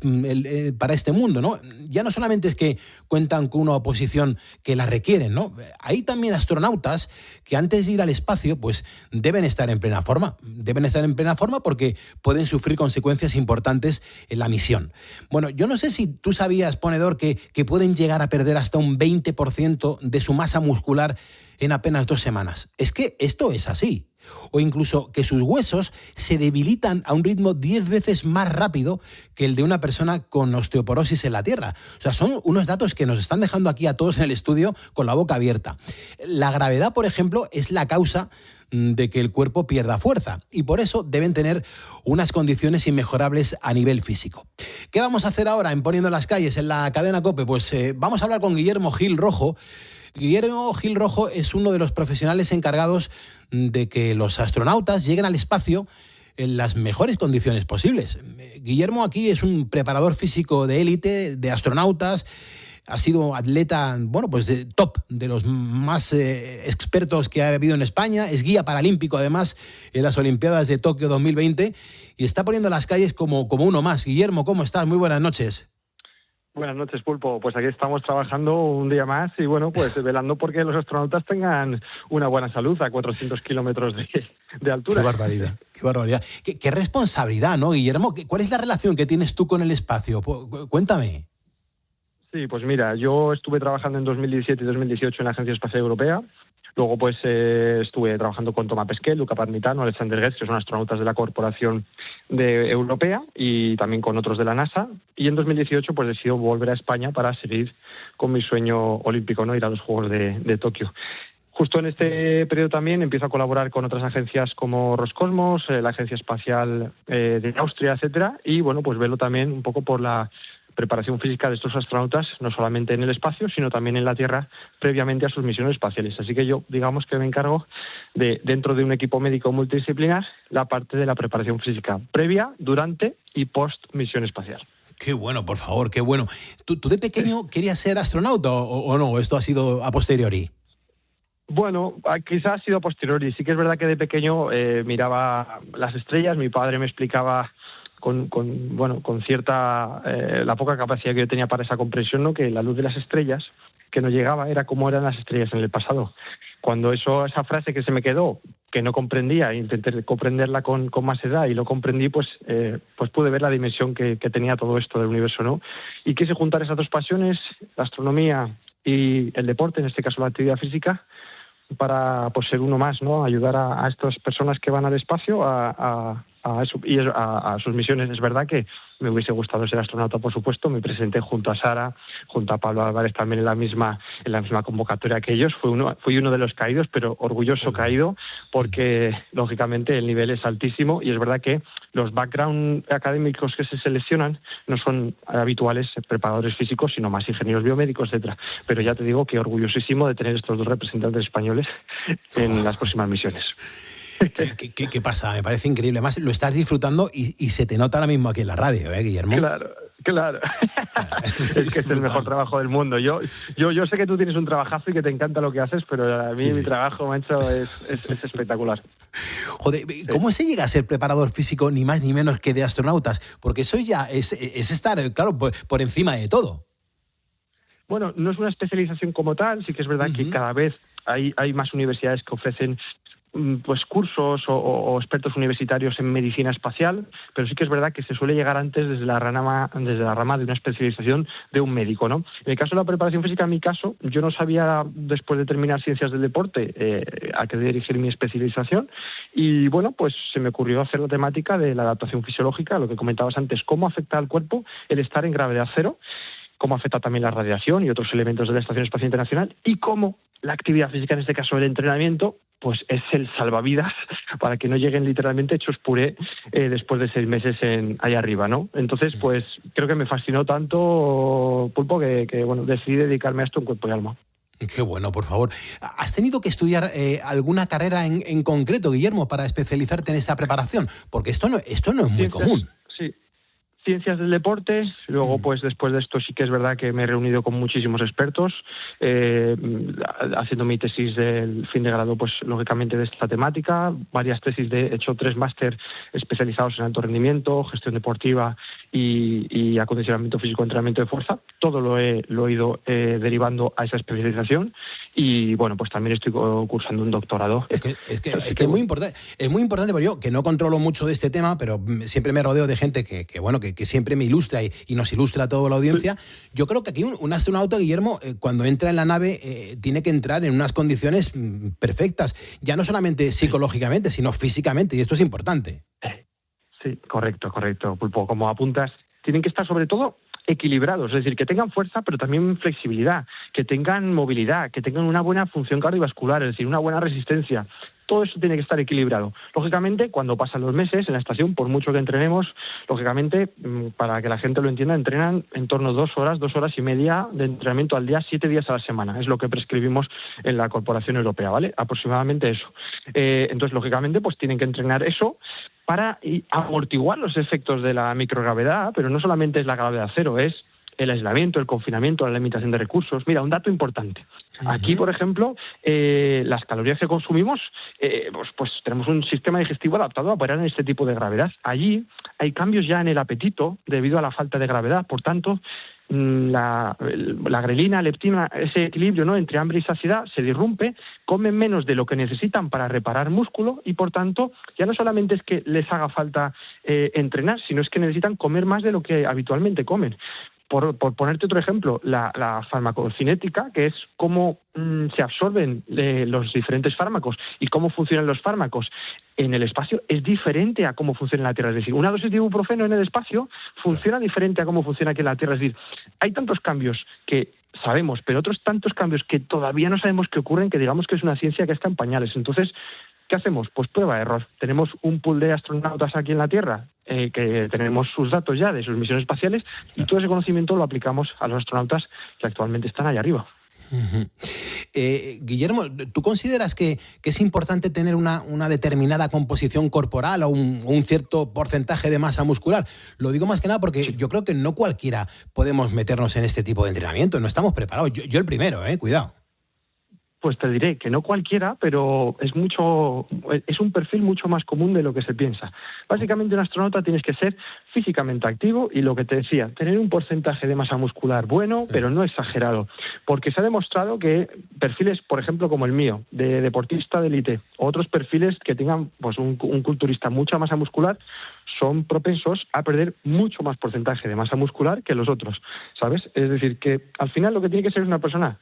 para este mundo, ¿no? Ya no solamente es que cuentan con una oposición que la requieren, ¿no? Hay también astronautas que antes de ir al espacio, pues deben estar en plena forma. Deben estar en plena forma porque pueden sufrir consecuencias importantes en la misión. Bueno, yo no sé si tú sabías, ponedor, que pueden llegar a perder hasta un 20% de su masa muscular en apenas 2 semanas. Es que esto es así. O incluso que sus huesos se debilitan a un ritmo 10 veces más rápido que el de una persona con osteoporosis en la Tierra. O sea, son unos datos que nos están dejando aquí a todos en el estudio con la boca abierta. La gravedad, por ejemplo, es la causa de que el cuerpo pierda fuerza y por eso deben tener unas condiciones inmejorables a nivel físico. ¿Qué vamos a hacer ahora en Poniendo las Calles en la cadena COPE? Pues vamos a hablar con Guillermo Gil Rojo. Guillermo Gil Rojo es uno de los profesionales encargados de que los astronautas lleguen al espacio en las mejores condiciones posibles. Guillermo aquí es un preparador físico de élite, de astronautas, ha sido atleta, bueno, pues de top, de los más expertos que ha habido en España, es guía paralímpico además en las Olimpiadas de Tokio 2020 y está poniendo las calles como uno más. Guillermo, ¿cómo estás? Muy buenas noches. Buenas noches, Pulpo. Pues aquí estamos trabajando un día más y bueno, pues velando porque los astronautas tengan una buena salud a 400 kilómetros de altura. Qué barbaridad, qué barbaridad. Qué responsabilidad, ¿no, Guillermo? ¿Cuál es la relación que tienes tú con el espacio? Cuéntame. Sí, pues mira, yo estuve trabajando en 2017 y 2018 en la Agencia Espacial Europea. Luego pues estuve trabajando con Thomas Pesquet, Luca Parmitano, Alexander Gerst, que son astronautas de la Corporación Europea, y también con otros de la NASA. Y en 2018 pues decidí volver a España para seguir con mi sueño olímpico, ¿no? Ir a los Juegos de Tokio. Justo en este periodo también empiezo a colaborar con otras agencias como Roscosmos, la Agencia Espacial de Austria, etcétera. Y bueno, pues velo también un poco por la preparación física de estos astronautas, no solamente en el espacio, sino también en la Tierra, previamente a sus misiones espaciales. Así que yo, digamos que me encargo de, dentro de un equipo médico multidisciplinar, la parte de la preparación física previa, durante y post misión espacial. Qué bueno, por favor, qué bueno. ¿Tú de pequeño querías ser astronauta o no? ¿Esto ha sido a posteriori? Bueno, quizás ha sido a posteriori. Sí que es verdad que de pequeño miraba las estrellas, mi padre me explicaba con cierta la poca capacidad que yo tenía para esa comprensión, ¿no? Que la luz de las estrellas que no llegaba era como eran las estrellas en el pasado. Cuando esa frase que se me quedó, que no comprendía, intenté comprenderla con más edad y lo comprendí, pues pude ver la dimensión que tenía todo esto del universo, ¿no? Y quise juntar esas dos pasiones, la astronomía y el deporte, en este caso la actividad física, para pues ser uno más, ¿no? Ayudar a estas personas que van al espacio a sus misiones. Es verdad que me hubiese gustado ser astronauta, por supuesto. Me presenté junto a Sara, junto a Pablo Álvarez también en la misma convocatoria que ellos. Fui uno de los caídos, pero orgulloso caído, porque lógicamente el nivel es altísimo y es verdad que los background académicos que se seleccionan no son habituales preparadores físicos, sino más ingenieros biomédicos, etcétera. Pero ya te digo que orgullosísimo de tener estos dos representantes españoles en las próximas misiones. ¿Qué pasa? Me parece increíble. Además, lo estás disfrutando y se te nota ahora mismo aquí en la radio, Guillermo? Claro. Es que es el mejor trabajo del mundo. Yo sé que tú tienes un trabajazo y que te encanta lo que haces, pero a mí mi trabajo, macho, es espectacular. Joder, ¿cómo se llega a ser preparador físico ni más ni menos que de astronautas? Porque eso ya es estar, claro, por encima de todo. Bueno, no es una especialización como tal. Sí que es verdad que cada vez hay más universidades que ofrecen pues cursos o expertos universitarios en medicina espacial, pero sí que es verdad que se suele llegar antes desde la rama de una especialización de un médico, ¿no? En el caso de la preparación física, en mi caso, yo no sabía, después de terminar ciencias del deporte, a qué dirigir mi especialización, y bueno, pues se me ocurrió hacer la temática de la adaptación fisiológica, lo que comentabas antes, cómo afecta al cuerpo el estar en gravedad cero, cómo afecta también la radiación y otros elementos de la Estación Espacial Internacional, y cómo la actividad física, en este caso el entrenamiento, pues es el salvavidas para que no lleguen literalmente hechos puré después de 6 meses ahí arriba, ¿no? Entonces, pues creo que me fascinó tanto, Pulpo, que bueno, decidí dedicarme a esto en cuerpo y alma. Qué bueno, por favor. ¿Has tenido que estudiar alguna carrera en concreto, Guillermo, para especializarte en esta preparación? Porque esto no es muy común. Sí. Ciencias del deporte, luego pues después de esto sí que es verdad que me he reunido con muchísimos expertos, haciendo mi tesis del fin de grado pues lógicamente de esta temática, varias tesis, he hecho 3 máster especializados en alto rendimiento, gestión deportiva y acondicionamiento físico, entrenamiento de fuerza, todo lo he ido derivando a esa especialización y bueno, pues también estoy cursando un doctorado. Es que es muy importante, porque yo que no controlo mucho de este tema, pero siempre me rodeo de gente que siempre me ilustra y nos ilustra a toda la audiencia. Yo creo que aquí un astronauta, Guillermo, cuando entra en la nave, tiene que entrar en unas condiciones perfectas, ya no solamente psicológicamente, sino físicamente, y esto es importante. Sí, correcto, Pulpo. Como apuntas, tienen que estar sobre todo equilibrados, es decir, que tengan fuerza pero también flexibilidad, que tengan movilidad, que tengan una buena función cardiovascular, es decir, una buena resistencia. Todo eso tiene que estar equilibrado. Lógicamente, cuando pasan los meses en la estación, por mucho que entrenemos, lógicamente, para que la gente lo entienda, entrenan en torno a 2 horas y media de entrenamiento al día, 7 días a la semana. Es lo que prescribimos en la Corporación Europea, ¿vale? Aproximadamente eso. Entonces, lógicamente, pues tienen que entrenar eso para amortiguar los efectos de la microgravedad, pero no solamente es la gravedad cero, es el aislamiento, el confinamiento, la limitación de recursos. Mira, un dato importante. Aquí, por ejemplo, las calorías que consumimos, pues tenemos un sistema digestivo adaptado a operar en este tipo de gravedad. Allí hay cambios ya en el apetito debido a la falta de gravedad. Por tanto, la grelina, leptina, ese equilibrio, ¿no?, entre hambre y saciedad se disrumpe, comen menos de lo que necesitan para reparar músculo y, por tanto, ya no solamente es que les haga falta entrenar, sino es que necesitan comer más de lo que habitualmente comen. Por ponerte otro ejemplo, la farmacocinética, que es cómo se absorben los diferentes fármacos y cómo funcionan los fármacos en el espacio, es diferente a cómo funciona en la Tierra. Es decir, una dosis de ibuprofeno en el espacio funciona diferente a cómo funciona aquí en la Tierra. Es decir, hay tantos cambios que sabemos, pero otros tantos cambios que todavía no sabemos que ocurren, que digamos que es una ciencia que está en pañales. Entonces, ¿qué hacemos? Pues prueba-error. Tenemos un pool de astronautas aquí en la Tierra, que tenemos sus datos ya de sus misiones espaciales, y todo ese conocimiento lo aplicamos a los astronautas que actualmente están allá arriba. Guillermo, ¿tú consideras que es importante tener una determinada composición corporal o un cierto porcentaje de masa muscular? Lo digo más que nada porque yo creo que no cualquiera podemos meternos en este tipo de entrenamiento, no estamos preparados. Yo el primero, cuidado. Pues te diré que no cualquiera, pero es un perfil mucho más común de lo que se piensa. Básicamente, un astronauta tienes que ser físicamente activo y, lo que te decía, tener un porcentaje de masa muscular bueno, pero no exagerado. Porque se ha demostrado que perfiles, por ejemplo, como el mío, de deportista de élite, o otros perfiles que tengan pues un culturista mucha masa muscular, son propensos a perder mucho más porcentaje de masa muscular que los otros, ¿sabes? Es decir, que al final lo que tiene que ser es una persona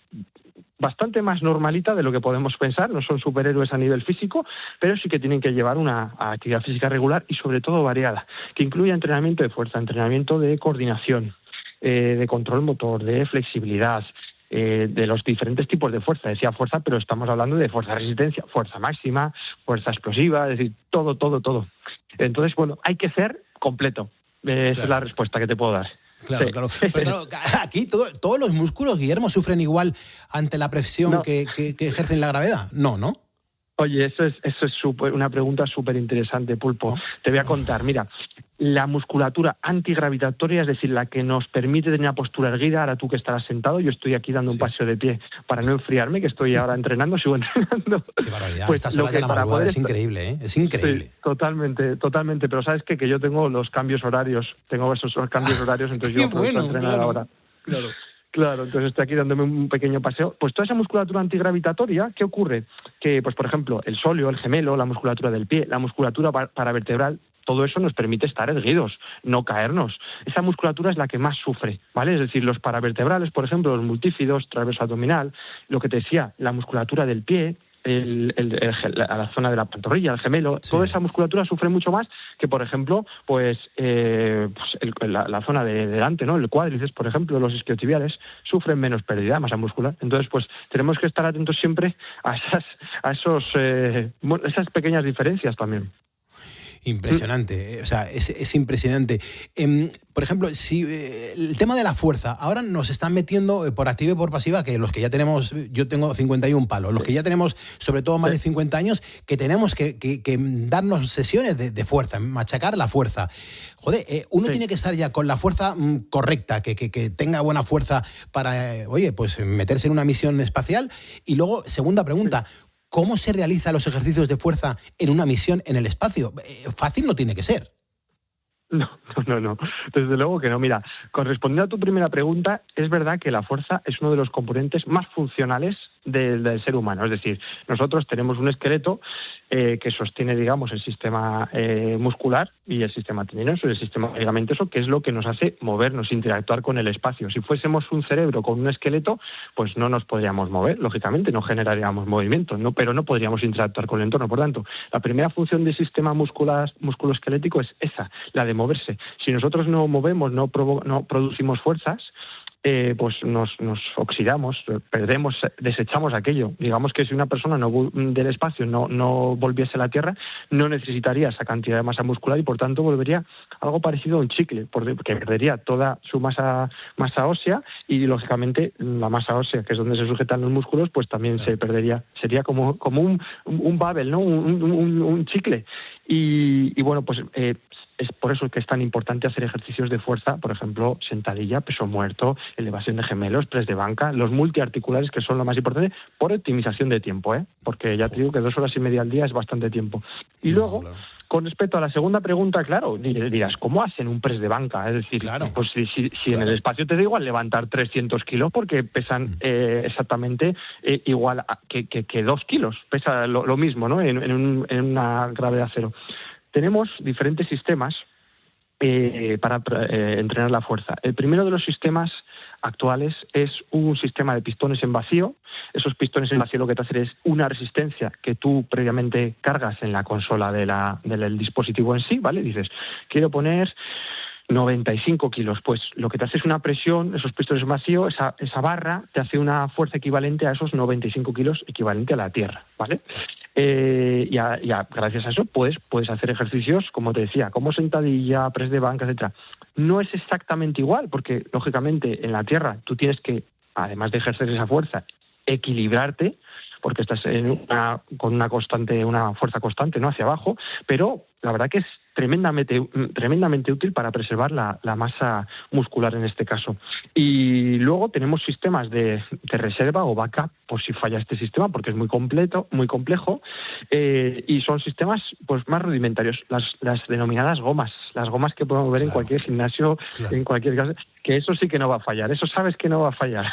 bastante más normalita de lo que podemos pensar. No son superhéroes a nivel físico, pero sí que tienen que llevar una actividad física regular y sobre todo variada, que incluya entrenamiento de fuerza, entrenamiento de coordinación, de control motor, de flexibilidad, de los diferentes tipos de fuerza. Decía fuerza, pero estamos hablando de fuerza de resistencia, fuerza máxima, fuerza explosiva, es decir, todo. Entonces, bueno, hay que ser completo. Esa es la respuesta que te puedo dar. Claro, sí. Claro. Pero claro, aquí todos los músculos, Guillermo, sufren igual ante la presión que ejercen la gravedad. No. Oye, eso es una pregunta súper interesante, Pulpo. Te voy a contar. Mira, la musculatura antigravitatoria, es decir, la que nos permite tener una postura erguida, ahora tú que estarás sentado, yo estoy aquí dando un paseo de pie para no enfriarme, que estoy ahora sigo entrenando. Qué barbaridad, pues estas horas de la madrugada es increíble, ¿eh? Es increíble. Sí, totalmente, pero ¿sabes qué? Que yo tengo los cambios horarios, entonces yo puedo entrenar ahora. Claro, entonces estoy aquí dándome un pequeño paseo. Pues toda esa musculatura antigravitatoria, ¿qué ocurre? Que, pues por ejemplo, el sóleo, el gemelo, la musculatura del pie, la musculatura paravertebral, todo eso nos permite estar erguidos, no caernos. Esa musculatura es la que más sufre, ¿vale? Es decir, los paravertebrales, por ejemplo, los multífidos, transverso abdominal, lo que te decía, la musculatura del pie, la zona de la pantorrilla, el gemelo, toda esa musculatura sufre mucho más que, por ejemplo, la zona de delante, ¿no? El cuádriceps, por ejemplo, los isquiotibiales sufren menos pérdida de masa muscular. Entonces, pues tenemos que estar atentos siempre a esas pequeñas diferencias también. Impresionante, o sea, es impresionante. Por ejemplo, si el tema de la fuerza, ahora nos están metiendo por activa y por pasiva, que los que ya tenemos, yo tengo 51 palos, los que ya tenemos sobre todo más de 50 años, que tenemos que darnos sesiones de fuerza, machacar la fuerza. Joder, uno tiene que estar ya con la fuerza correcta, que tenga buena fuerza para, pues meterse en una misión espacial. Y luego, segunda pregunta, ¿cómo se realizan los ejercicios de fuerza en una misión en el espacio? Fácil no tiene que ser. No. Desde luego que no. Mira, respondiendo a tu primera pregunta, es verdad que la fuerza es uno de los componentes más funcionales del ser humano. Es decir, nosotros tenemos un esqueleto que sostiene, digamos, el sistema muscular y el sistema tendinoso y el sistema ligamentoso, que es lo que nos hace movernos, interactuar con el espacio. Si fuésemos un cerebro con un esqueleto, pues no nos podríamos mover, lógicamente, no generaríamos movimiento, pero no podríamos interactuar con el entorno. Por tanto, la primera función del sistema musculoesquelético es esa, la de moverse. Si nosotros no movemos, no producimos fuerzas, pues nos oxidamos, perdemos, desechamos aquello. Digamos que si una persona del espacio no volviese a la Tierra, no necesitaría esa cantidad de masa muscular y por tanto volvería algo parecido a un chicle, porque perdería toda su masa ósea y lógicamente la masa ósea, que es donde se sujetan los músculos, pues también se perdería. Sería como un bubble, ¿no? Un chicle. Y bueno, pues es por eso que es tan importante hacer ejercicios de fuerza, por ejemplo, sentadilla, peso muerto, elevación de gemelos, press de banca, los multiarticulares, que son lo más importante, por optimización de tiempo, porque ya te digo que 2 horas y media al día es bastante tiempo. Y luego, con respecto a la segunda pregunta, claro, dirás, ¿cómo hacen un press de banca? Es decir, pues si en el espacio te da igual levantar 300 kilos porque pesan exactamente igual que 2 kilos, pesa lo mismo, ¿no? En una gravedad cero. Tenemos diferentes sistemas para entrenar la fuerza. El primero de los sistemas actuales es un sistema de pistones en vacío. Esos pistones en vacío lo que te hacen es una resistencia que tú previamente cargas en la consola del dispositivo en sí, ¿vale? Dices, quiero poner 95 kilos, pues lo que te hace es una presión, esos pistones en vacío, esa barra te hace una fuerza equivalente a esos 95 kilos, equivalente a la Tierra, ¿vale? Gracias a eso puedes hacer ejercicios, como te decía, como sentadilla, press de banca, etcétera. No es exactamente igual, porque lógicamente en la Tierra tú tienes que, además de ejercer esa fuerza, equilibrarte, porque estás con una fuerza constante, ¿no?, hacia abajo, pero la verdad que es tremendamente útil para preservar la masa muscular en este caso. Y luego tenemos sistemas de reserva o backup por si falla este sistema, porque es muy complejo, y son sistemas pues más rudimentarios, las denominadas gomas, las gomas que podemos ver en cualquier gimnasio, en cualquier caso, que eso sí que no va a fallar, eso sabes que no va a fallar.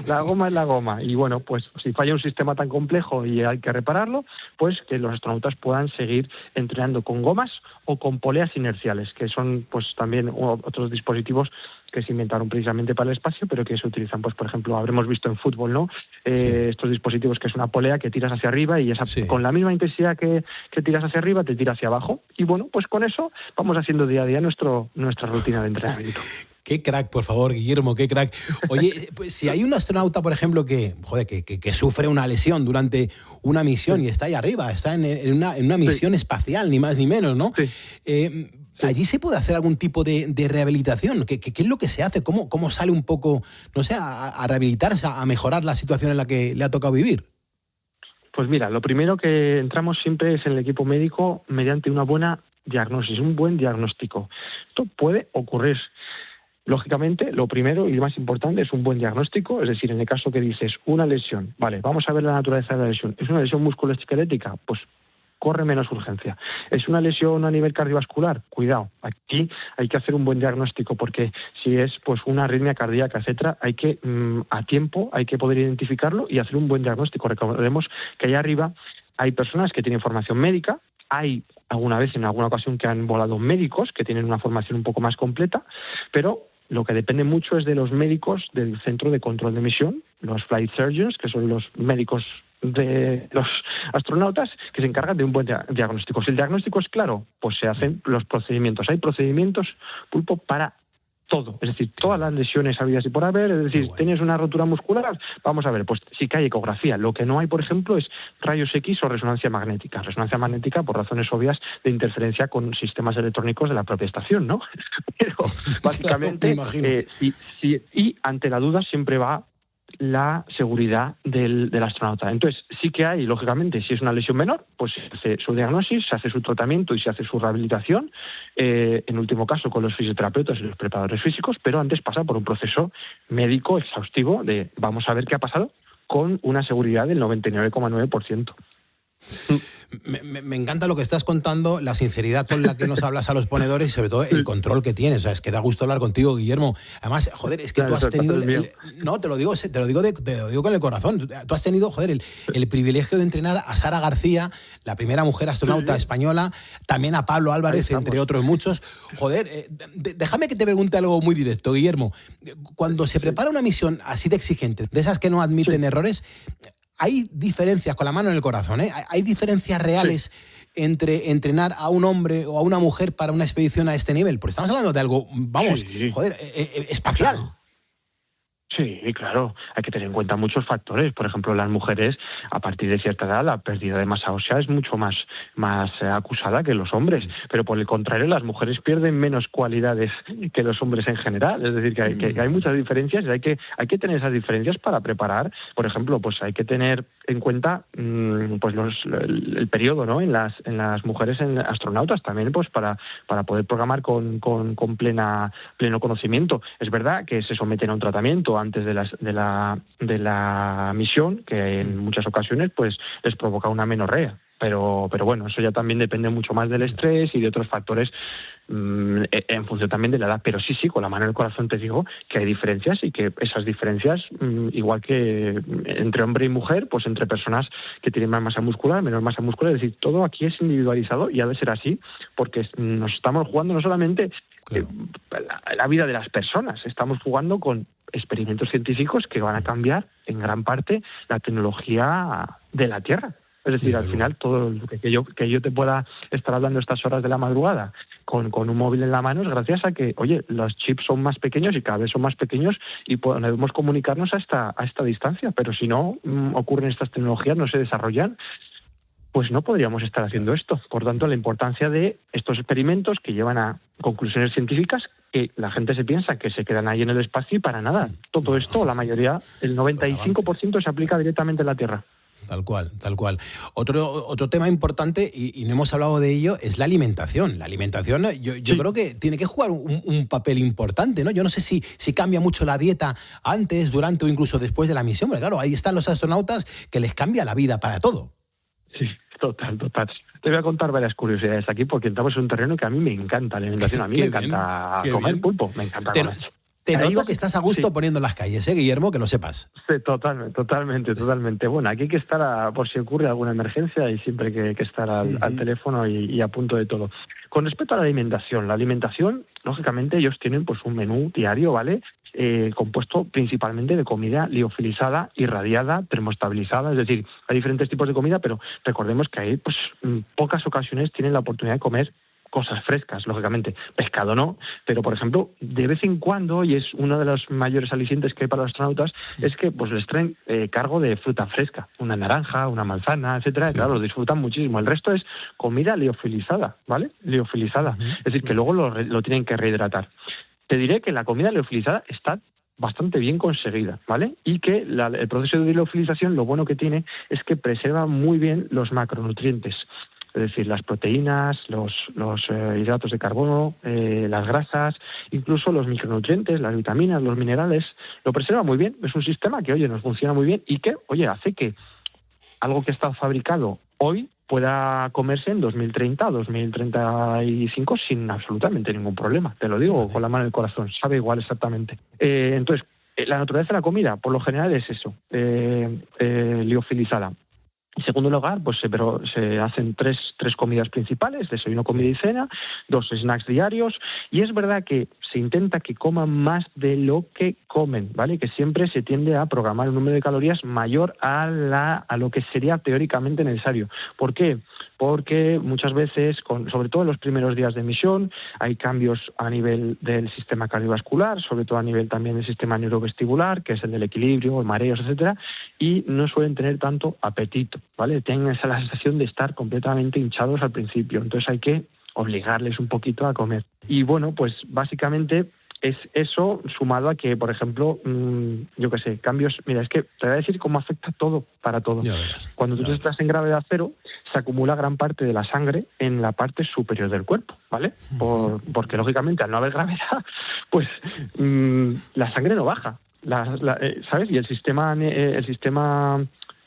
La goma es la goma, y bueno, pues si falla un sistema tan complejo y hay que repararlo, pues que los astronautas puedan seguir entrenando con gomas o con poleas inerciales, que son pues también otros dispositivos que se inventaron precisamente para el espacio, pero que se utilizan, pues por ejemplo, habremos visto en fútbol, ¿no? Estos dispositivos que es una polea que tiras hacia arriba y con la misma intensidad que tiras hacia arriba te tira hacia abajo. Y bueno, pues con eso vamos haciendo día a día nuestra rutina de entrenamiento. Qué crack, por favor, Guillermo, qué crack. Oye, pues si hay un astronauta, por ejemplo, que sufre una lesión durante una misión y está ahí arriba, está en una misión espacial, ni más ni menos, ¿no? ¿Allí se puede hacer algún tipo de rehabilitación? ¿Qué es lo que se hace? ¿Cómo sale un poco, no sé, a rehabilitarse, a mejorar la situación en la que le ha tocado vivir? Pues mira, lo primero que entramos siempre es en el equipo médico mediante una buena diagnosis, un buen diagnóstico. Esto puede ocurrir. Lógicamente, lo primero y lo más importante es un buen diagnóstico, es decir, en el caso que dices una lesión, vale, vamos a ver la naturaleza de la lesión. ¿Es una lesión musculoesquelética? Pues corre menos urgencia. ¿Es una lesión a nivel cardiovascular? Cuidado, aquí hay que hacer un buen diagnóstico, porque si es pues una arritmia cardíaca, etcétera, hay que a tiempo hay que poder identificarlo y hacer un buen diagnóstico. Recordemos que allá arriba hay personas que tienen formación médica, hay alguna vez, en alguna ocasión, que han volado médicos que tienen una formación un poco más completa, pero lo que depende mucho es de los médicos del Centro de Control de Misión, los flight surgeons, que son los médicos de los astronautas, que se encargan de un buen diagnóstico. Si el diagnóstico es claro, pues se hacen los procedimientos. Hay procedimientos, Pulpo, para todo, es decir, todas las lesiones habidas y por haber, es decir, ¿tienes una rotura muscular? Vamos a ver, pues sí que hay ecografía. Lo que no hay, por ejemplo, es rayos X o resonancia magnética. Resonancia magnética por razones obvias de interferencia con sistemas electrónicos de la propia estación, ¿no? Pero básicamente, y ante la duda siempre va la seguridad del astronauta. Entonces, sí que hay, lógicamente, si es una lesión menor, pues se hace su diagnosis, se hace su tratamiento y se hace su rehabilitación, en último caso con los fisioterapeutas y los preparadores físicos, pero antes pasa por un proceso médico exhaustivo de vamos a ver qué ha pasado con una seguridad del 99,9%. Me encanta lo que estás contando, la sinceridad con la que nos hablas a los ponedores y sobre todo el control que tienes. O sea, es que da gusto hablar contigo, Guillermo. Además, joder, es que tú has tenido... No, te lo digo con el corazón. Tú has tenido, joder, el privilegio de entrenar a Sara García, la primera mujer astronauta española, también a Pablo Álvarez, entre otros muchos. Joder, déjame que te pregunte algo muy directo, Guillermo. Cuando se prepara una misión así de exigente, de esas que no admiten errores... Hay diferencias, con la mano en el corazón, ¿eh? Hay diferencias reales entre entrenar a un hombre o a una mujer para una expedición a este nivel. Porque estamos hablando de algo, vamos, joder, espacial. Sí, claro, hay que tener en cuenta muchos factores. Por ejemplo, las mujeres, a partir de cierta edad, la pérdida de masa ósea es mucho más acusada que los hombres. Pero por el contrario, las mujeres pierden menos cualidades que los hombres en general. Es decir, que hay muchas diferencias y hay que tener esas diferencias para preparar. Por ejemplo, pues hay que tener en cuenta pues el periodo, ¿no? En las mujeres astronautas también, pues para poder programar con pleno conocimiento. Es verdad que se someten a un tratamiento antes de la misión, que en muchas ocasiones pues les provoca una menorrea. Pero bueno, eso ya también depende mucho más del estrés y de otros factores en función también de la edad. Pero sí, con la mano en el corazón te digo que hay diferencias y que esas diferencias, igual que entre hombre y mujer, pues entre personas que tienen más masa muscular, menor masa muscular, es decir, todo aquí es individualizado y ha de ser así porque nos estamos jugando no solamente la vida de las personas, estamos jugando con experimentos científicos que van a cambiar en gran parte la tecnología de la Tierra. Es decir, al final, todo lo que yo te pueda estar hablando estas horas de la madrugada con un móvil en la mano es gracias a que, oye, los chips son más pequeños y cada vez son más pequeños y podemos comunicarnos a esta distancia. Pero si no ocurren estas tecnologías, no se desarrollan, pues no podríamos estar haciendo esto. Por tanto, la importancia de estos experimentos que llevan a conclusiones científicas que la gente se piensa que se quedan ahí en el espacio y para nada. Todo esto, la mayoría, el 95% se aplica directamente en la Tierra. Tal cual, tal cual. Otro tema importante, y no hemos hablado de ello, es la alimentación. La alimentación, yo creo que tiene que jugar un papel importante, ¿no? Yo no sé si cambia mucho la dieta antes, durante o incluso después de la misión, pero claro, ahí están los astronautas que les cambia la vida para todo. Sí, total. Te voy a contar varias curiosidades aquí porque estamos en un terreno que a mí me encanta la alimentación. A mí me encanta comer pulpo, me encanta comer. Te noto que estás a gusto poniendo las calles, Guillermo, que lo sepas. Sí, totalmente. Bueno, aquí hay que estar por si ocurre alguna emergencia y siempre hay que estar al teléfono y a punto de todo. Con respecto a la alimentación, lógicamente ellos tienen pues un menú diario, ¿vale? Compuesto principalmente de comida liofilizada, irradiada, termostabilizada, es decir, hay diferentes tipos de comida, pero recordemos que hay pues pocas ocasiones tienen la oportunidad de comer cosas frescas, lógicamente. Pescado no, pero por ejemplo, de vez en cuando, y es uno de los mayores alicientes que hay para los astronautas, es que pues les traen cargo de fruta fresca, una naranja, una manzana, etcétera, y claro, lo disfrutan muchísimo. El resto es comida liofilizada, ¿vale? Liofilizada. Es decir, que luego lo tienen que rehidratar. Te diré que la comida liofilizada está bastante bien conseguida, ¿vale? Y que el proceso de liofilización, lo bueno que tiene es que preserva muy bien los macronutrientes. Es decir, las proteínas, los hidratos de carbono, las grasas, incluso los micronutrientes, las vitaminas, los minerales, lo preserva muy bien. Es un sistema que, nos funciona muy bien y que, hace que algo que está fabricado hoy pueda comerse en 2030 o 2035 sin absolutamente ningún problema. Te lo digo con la mano en el corazón, sabe igual exactamente. Entonces, la naturaleza de la comida, por lo general, es eso, liofilizada. En segundo lugar, pues se hacen tres comidas principales, desayuno, comida y cena, 2 snacks diarios, y es verdad que se intenta que coman más de lo que comen, ¿vale? Que siempre se tiende a programar un número de calorías mayor a lo que sería teóricamente necesario. ¿Por qué? Porque muchas veces, sobre todo en los primeros días de misión, hay cambios a nivel del sistema cardiovascular, sobre todo a nivel también del sistema neurovestibular, que es el del equilibrio, el mareos, etcétera, y no suelen tener tanto apetito, ¿vale? Tienen la sensación de estar completamente hinchados al principio, entonces hay que obligarles un poquito a comer. Y bueno, pues básicamente es eso sumado a que, por ejemplo, cambios... Mira, es que te voy a decir cómo afecta todo para todo. Cuando tú estás en gravedad cero, se acumula gran parte de la sangre en la parte superior del cuerpo, ¿vale? Porque, lógicamente, al no haber gravedad, pues la sangre no baja, ¿sabes? Y el sistema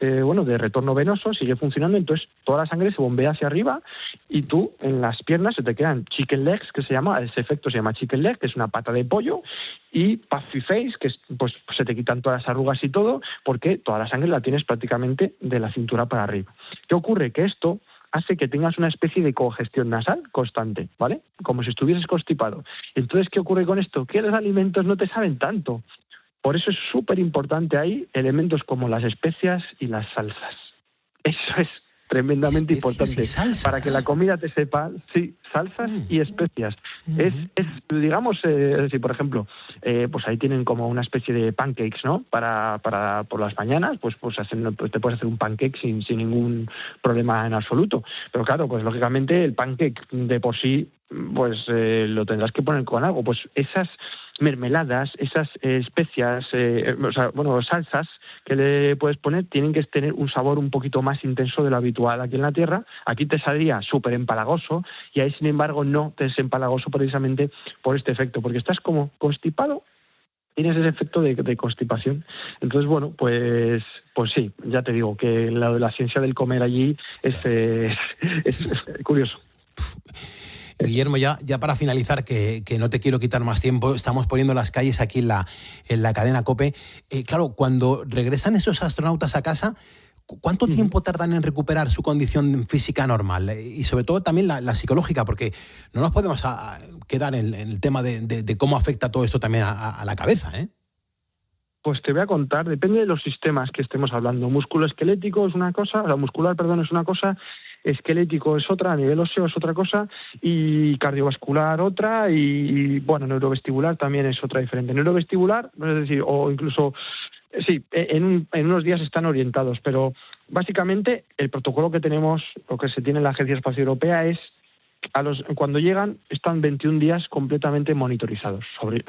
de retorno venoso sigue funcionando, entonces toda la sangre se bombea hacia arriba y tú en las piernas se te quedan chicken legs, que ese efecto se llama chicken leg, que es una pata de pollo, y puffy face, que es, pues se te quitan todas las arrugas y todo, porque toda la sangre la tienes prácticamente de la cintura para arriba. ¿Qué ocurre? Que esto hace que tengas una especie de congestión nasal constante, ¿vale? Como si estuvieses constipado. Entonces, ¿qué ocurre con esto? Que los alimentos no te saben tanto. Por eso es súper importante ahí elementos como las especias y las salsas. Eso es tremendamente Especias importante. y salsas. Para que la comida te sepa, sí, salsas y especias. Es digamos, si por ejemplo, pues ahí tienen como una especie de pancakes, ¿no? Para por las mañanas, pues te puedes hacer un pancake sin ningún problema en absoluto. Pero claro, pues lógicamente el pancake de por sí, pues lo tendrás que poner con algo. Pues esas mermeladas, esas especias, salsas que le puedes poner, tienen que tener un sabor un poquito más intenso de lo habitual aquí en la tierra. Aquí te saldría súper empalagoso y ahí, sin embargo, no te es empalagoso precisamente por este efecto, porque estás como constipado. Tienes ese efecto de constipación. Entonces, bueno, pues sí, ya te digo que la ciencia del comer allí es curioso. Guillermo, ya para finalizar, que no te quiero quitar más tiempo, estamos poniendo las calles aquí en la cadena COPE. Claro, cuando regresan esos astronautas a casa, ¿cuánto tiempo tardan en recuperar su condición física normal? Y sobre todo también la psicológica, porque no nos podemos quedar en el tema de cómo afecta todo esto también a la cabeza, ¿eh? Pues te voy a contar, depende de los sistemas que estemos hablando. Musculoesquelético es una cosa, muscular, es una cosa, esquelético es otra, a nivel óseo es otra cosa, y cardiovascular otra, y bueno, neurovestibular también es otra diferente. Neurovestibular, es decir, o incluso, sí, en unos días están orientados, pero básicamente el protocolo que tenemos, lo que se tiene en la Agencia Espacial Europea es cuando llegan están 21 días completamente monitorizados, sobre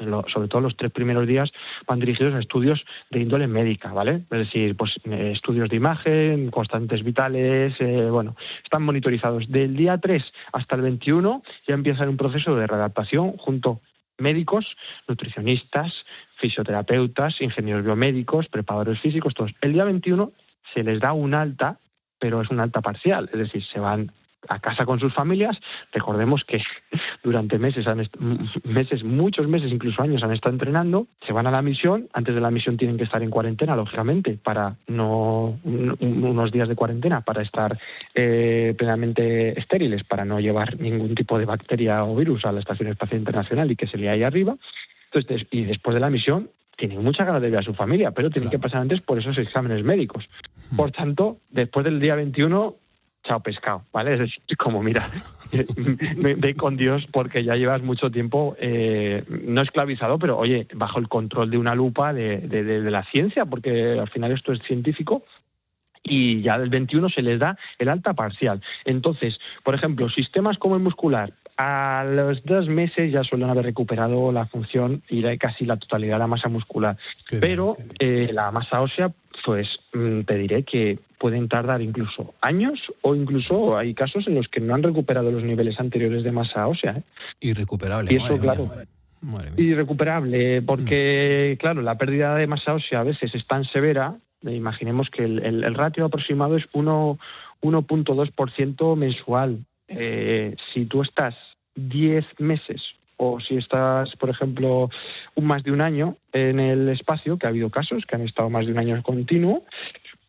todo los 3 primeros días van dirigidos a estudios de índole médica, ¿vale? Es decir, pues estudios de imagen, constantes vitales, están monitorizados. Del día 3 hasta el 21 ya empiezan un proceso de readaptación junto médicos, nutricionistas, fisioterapeutas, ingenieros biomédicos, preparadores físicos, todos. El día 21 se les da un alta, pero es un alta parcial, es decir, se van a casa con sus familias. Recordemos que durante muchos meses, incluso años, han estado entrenando, se van a la misión. Antes de la misión tienen que estar en cuarentena, lógicamente, para unos días de cuarentena, para estar plenamente estériles, para no llevar ningún tipo de bacteria o virus a la Estación Espacial Internacional y que se lea ahí arriba. Entonces, y después de la misión, tienen muchas ganas de ver a su familia, pero tienen que pasar antes por esos exámenes médicos. Por tanto, después del día 21... chao pescado, ¿vale? Es decir, como mira, ve con Dios porque ya llevas mucho tiempo, no esclavizado, pero oye, bajo el control de una lupa de la ciencia, porque al final esto es científico, y ya del 21 se les da el alta parcial. Entonces, por ejemplo, sistemas como el muscular, a los 2 meses ya suelen haber recuperado la función y casi la totalidad de la masa muscular. Pero la masa ósea, pues te diré que pueden tardar incluso años, o incluso hay casos en los que no han recuperado los niveles anteriores de masa ósea. Irrecuperable. Y eso, claro, irrecuperable, porque, claro, la pérdida de masa ósea a veces es tan severa. Imaginemos que el ratio aproximado es 1.2% mensual. Si tú estás 10 meses o si estás, por ejemplo, más de un año en el espacio, que ha habido casos que han estado más de un año continuo,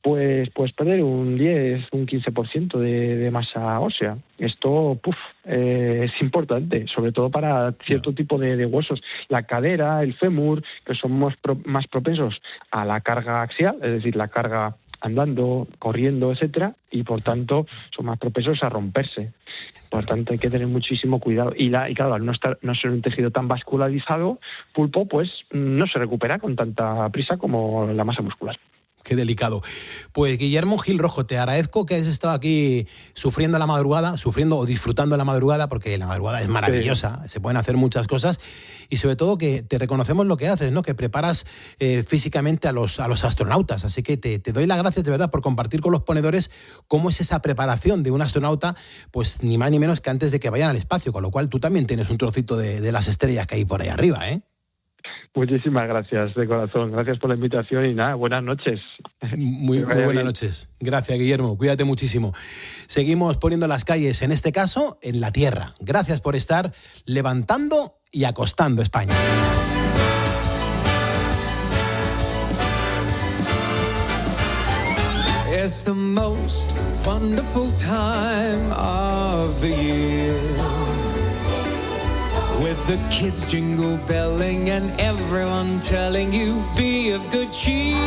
pues puedes perder un 10, un 15% de masa ósea. Esto es importante, sobre todo para cierto tipo de huesos. La cadera, el fémur, que son más propensos a la carga axial, es decir, la carga andando, corriendo, etcétera, y por tanto son más propensos a romperse. Por tanto hay que tener muchísimo cuidado. Y claro, al no ser un tejido tan vascularizado, pulpo, pues no se recupera con tanta prisa como la masa muscular. Qué delicado. Pues Guillermo Gil Rojo, te agradezco que hayas estado aquí sufriendo o disfrutando la madrugada, porque la madrugada es maravillosa, se pueden hacer muchas cosas, y sobre todo que te reconocemos lo que haces, ¿no? Que preparas físicamente a los astronautas. Así que te doy las gracias de verdad por compartir con los ponedores cómo es esa preparación de un astronauta, pues ni más ni menos que antes de que vayan al espacio, con lo cual tú también tienes un trocito de las estrellas que hay por ahí arriba, ¿eh? Muchísimas gracias, de corazón. Gracias por la invitación y nada, buenas noches. Muy buenas noches. Gracias, Guillermo. Cuídate muchísimo. Seguimos poniendo las calles, en este caso, en la tierra. Gracias por estar levantando y acostando España. It's the most wonderful time of the year, with the kids jingle belling and everyone telling you be of good cheer.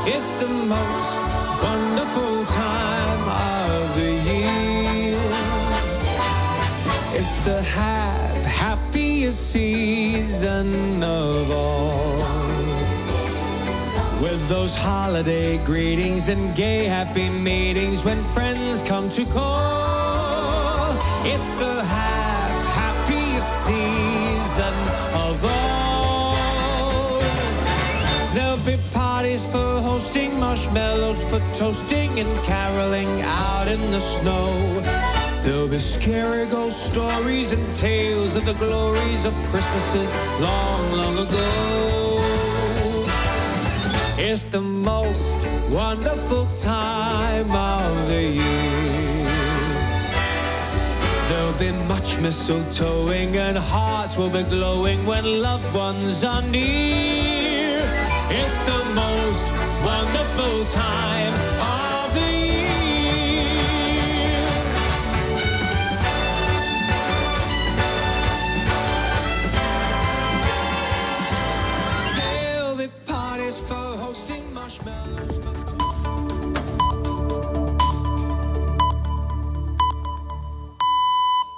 It's the most wonderful time It's the happiest season of all. With those holiday greetings and gay happy meetings when friends come to call. It's the happiest season of all. There'll be parties for hosting, marshmallows for toasting, and caroling out in the snow. There'll be scary ghost stories and tales of the glories of Christmases long, long ago. It's the most wonderful time of the year. There'll be much mistletoeing and hearts will be glowing when loved ones are near. It's the most wonderful time